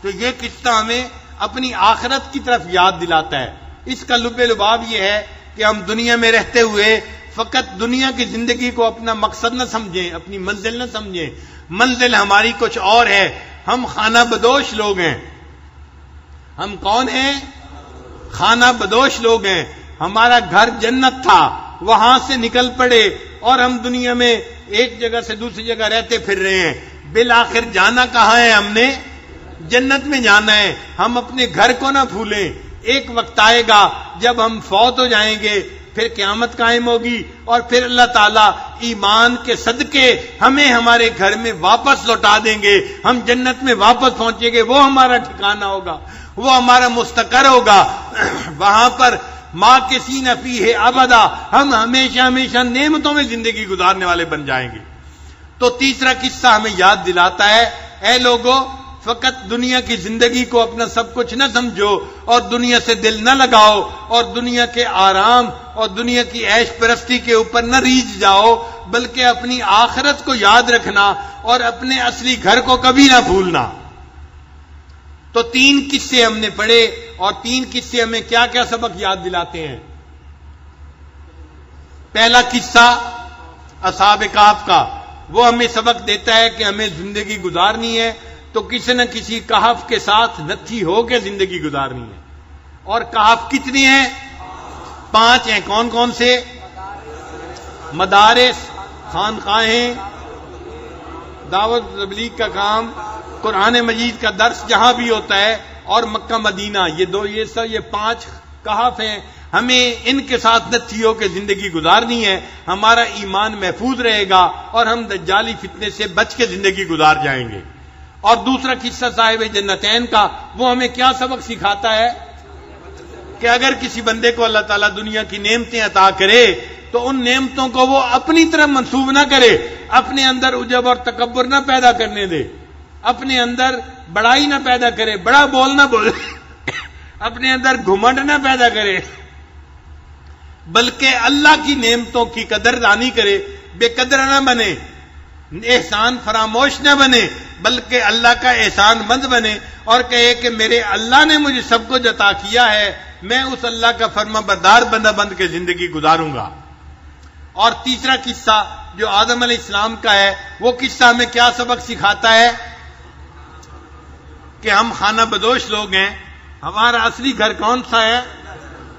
تو یہ قصہ ہمیں اپنی آخرت کی طرف یاد دلاتا ہے. اس کا لب لباب یہ ہے کہ ہم دنیا میں رہتے ہوئے فقط دنیا کی زندگی کو اپنا مقصد نہ سمجھیں, اپنی منزل نہ سمجھیں. منزل ہماری کچھ اور ہے. ہم خانہ بدوش لوگ ہیں. ہم کون ہیں؟ خانہ بدوش لوگ ہیں. ہمارا گھر جنت تھا, وہاں سے نکل پڑے اور ہم دنیا میں ایک جگہ سے دوسری جگہ رہتے پھر رہے ہیں. بالآخر جانا کہاں ہے؟ ہم نے جنت میں جانا ہے. ہم اپنے گھر کو نہ بھولیں. ایک وقت آئے گا جب ہم فوت ہو جائیں گے, پھر قیامت قائم ہوگی اور پھر اللہ تعالیٰ ایمان کے صدقے ہمیں ہمارے گھر میں واپس لوٹا دیں گے. ہم جنت میں واپس پہنچیں گے, وہ ہمارا ٹھکانہ ہوگا, وہ ہمارا مستقر ہوگا. وہاں پر ماں کے سینہ فی ہے ابدا, ہم ہمیشہ ہمیشہ نعمتوں میں زندگی گزارنے والے بن جائیں گے. تو تیسرا قصہ ہمیں یاد دلاتا ہے, اے لوگوں فقط دنیا کی زندگی کو اپنا سب کچھ نہ سمجھو اور دنیا سے دل نہ لگاؤ اور دنیا کے آرام اور دنیا کی عیش پرستی کے اوپر نہ ریجھ جاؤ, بلکہ اپنی آخرت کو یاد رکھنا اور اپنے اصلی گھر کو کبھی نہ بھولنا. تو 3 قصے ہم نے پڑھے اور 3 قصے ہمیں کیا کیا سبق یاد دلاتے ہیں. پہلا قصہ اصحاب کہف کا, وہ ہمیں سبق دیتا ہے کہ ہمیں زندگی گزارنی ہے تو کسی نہ کسی کہف کے ساتھ نتھی ہو کے زندگی گزارنی ہے. اور کہف کتنے ہیں؟ 5 ہیں. کون کون سے؟ مدارس, خانقاہیں, دعوت تبلیغ کا کام, قرآن مجید کا درس جہاں بھی ہوتا ہے, اور مکہ مدینہ. یہ 5 کہف ہیں. ہمیں ان کے ساتھ نتھی ہو کے زندگی گزارنی ہے. ہمارا ایمان محفوظ رہے گا اور ہم دجالی فتنے سے بچ کے زندگی گزار جائیں گے. اور دوسرا قصہ صاحب جنتین کا, وہ ہمیں کیا سبق سکھاتا ہے کہ اگر کسی بندے کو اللہ تعالیٰ دنیا کی نعمتیں عطا کرے تو ان نعمتوں کو وہ اپنی طرف منسوب نہ کرے, اپنے اندر عجب اور تکبر نہ پیدا کرنے دے, اپنے اندر بڑائی نہ پیدا کرے, بڑا بول نہ بولے, اپنے اندر گھمنڈ نہ پیدا کرے, بلکہ اللہ کی نعمتوں کی قدر دانی کرے, بے قدر نہ بنے, احسان فراموش نہ بنے, بلکہ اللہ کا احسان مند بنے اور کہے کہ میرے اللہ نے مجھے سب کچھ عطا کیا ہے, میں اس اللہ کا فرما بردار بندہ بن کے زندگی گزاروں گا. اور تیسرا قصہ جو آدم علیہ السلام کا ہے, وہ قصہ ہمیں کیا سبق سکھاتا ہے کہ ہم خانہ بدوش لوگ ہیں. ہمارا اصلی گھر کون سا ہے؟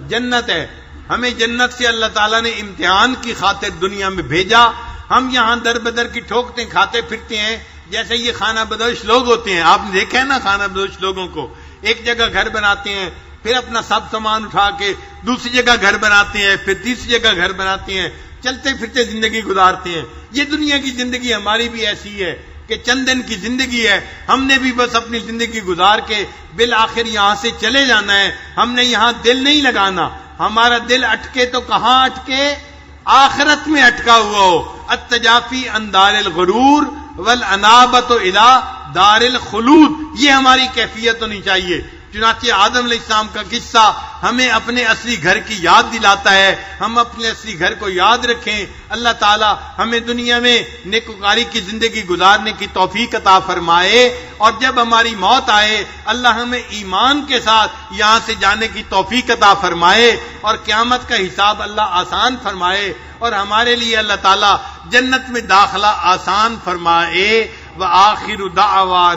جنت ہے. ہمیں جنت سے اللہ تعالیٰ نے امتحان کی خاطر دنیا میں بھیجا. ہم یہاں در بدر کی ٹھوکتے کھاتے پھرتے ہیں جیسے یہ خانہ بدوش لوگ ہوتے ہیں. آپ نے دیکھا ہے نا خانہ بدوش لوگوں کو, ایک جگہ گھر بناتے ہیں, پھر اپنا سب سامان اٹھا کے دوسری جگہ گھر بناتے ہیں, پھر تیسری جگہ گھر بناتے ہیں, چلتے پھرتے زندگی گزارتے ہیں. یہ دنیا کی زندگی ہماری بھی ایسی ہے کہ چند دن کی زندگی ہے. ہم نے بھی بس اپنی زندگی گزار کے بالآخر یہاں سے چلے جانا ہے. ہم نے یہاں دل نہیں لگانا. ہمارا دل اٹکے تو کہاں اٹکے؟ آخرت میں اٹکا ہوا ہو. التجافی عن دار الغرور والانابۃ الی دار الخلود, یہ ہماری کیفیت ہونی چاہیے. چنانچہ آدم علیہ السلام کا قصہ ہمیں اپنے اصلی گھر کی یاد دلاتا ہے. ہم اپنے اصلی گھر کو یاد رکھیں. اللہ تعالی ہمیں دنیا میں نیکوکاری کی زندگی گزارنے کی توفیق عطا فرمائے، اور جب ہماری موت آئے اللہ ہمیں ایمان کے ساتھ یہاں سے جانے کی توفیق عطا فرمائے، اور قیامت کا حساب اللہ آسان فرمائے، اور ہمارے لیے اللہ تعالی جنت میں داخلہ آسان فرمائے. وآخر دعوانا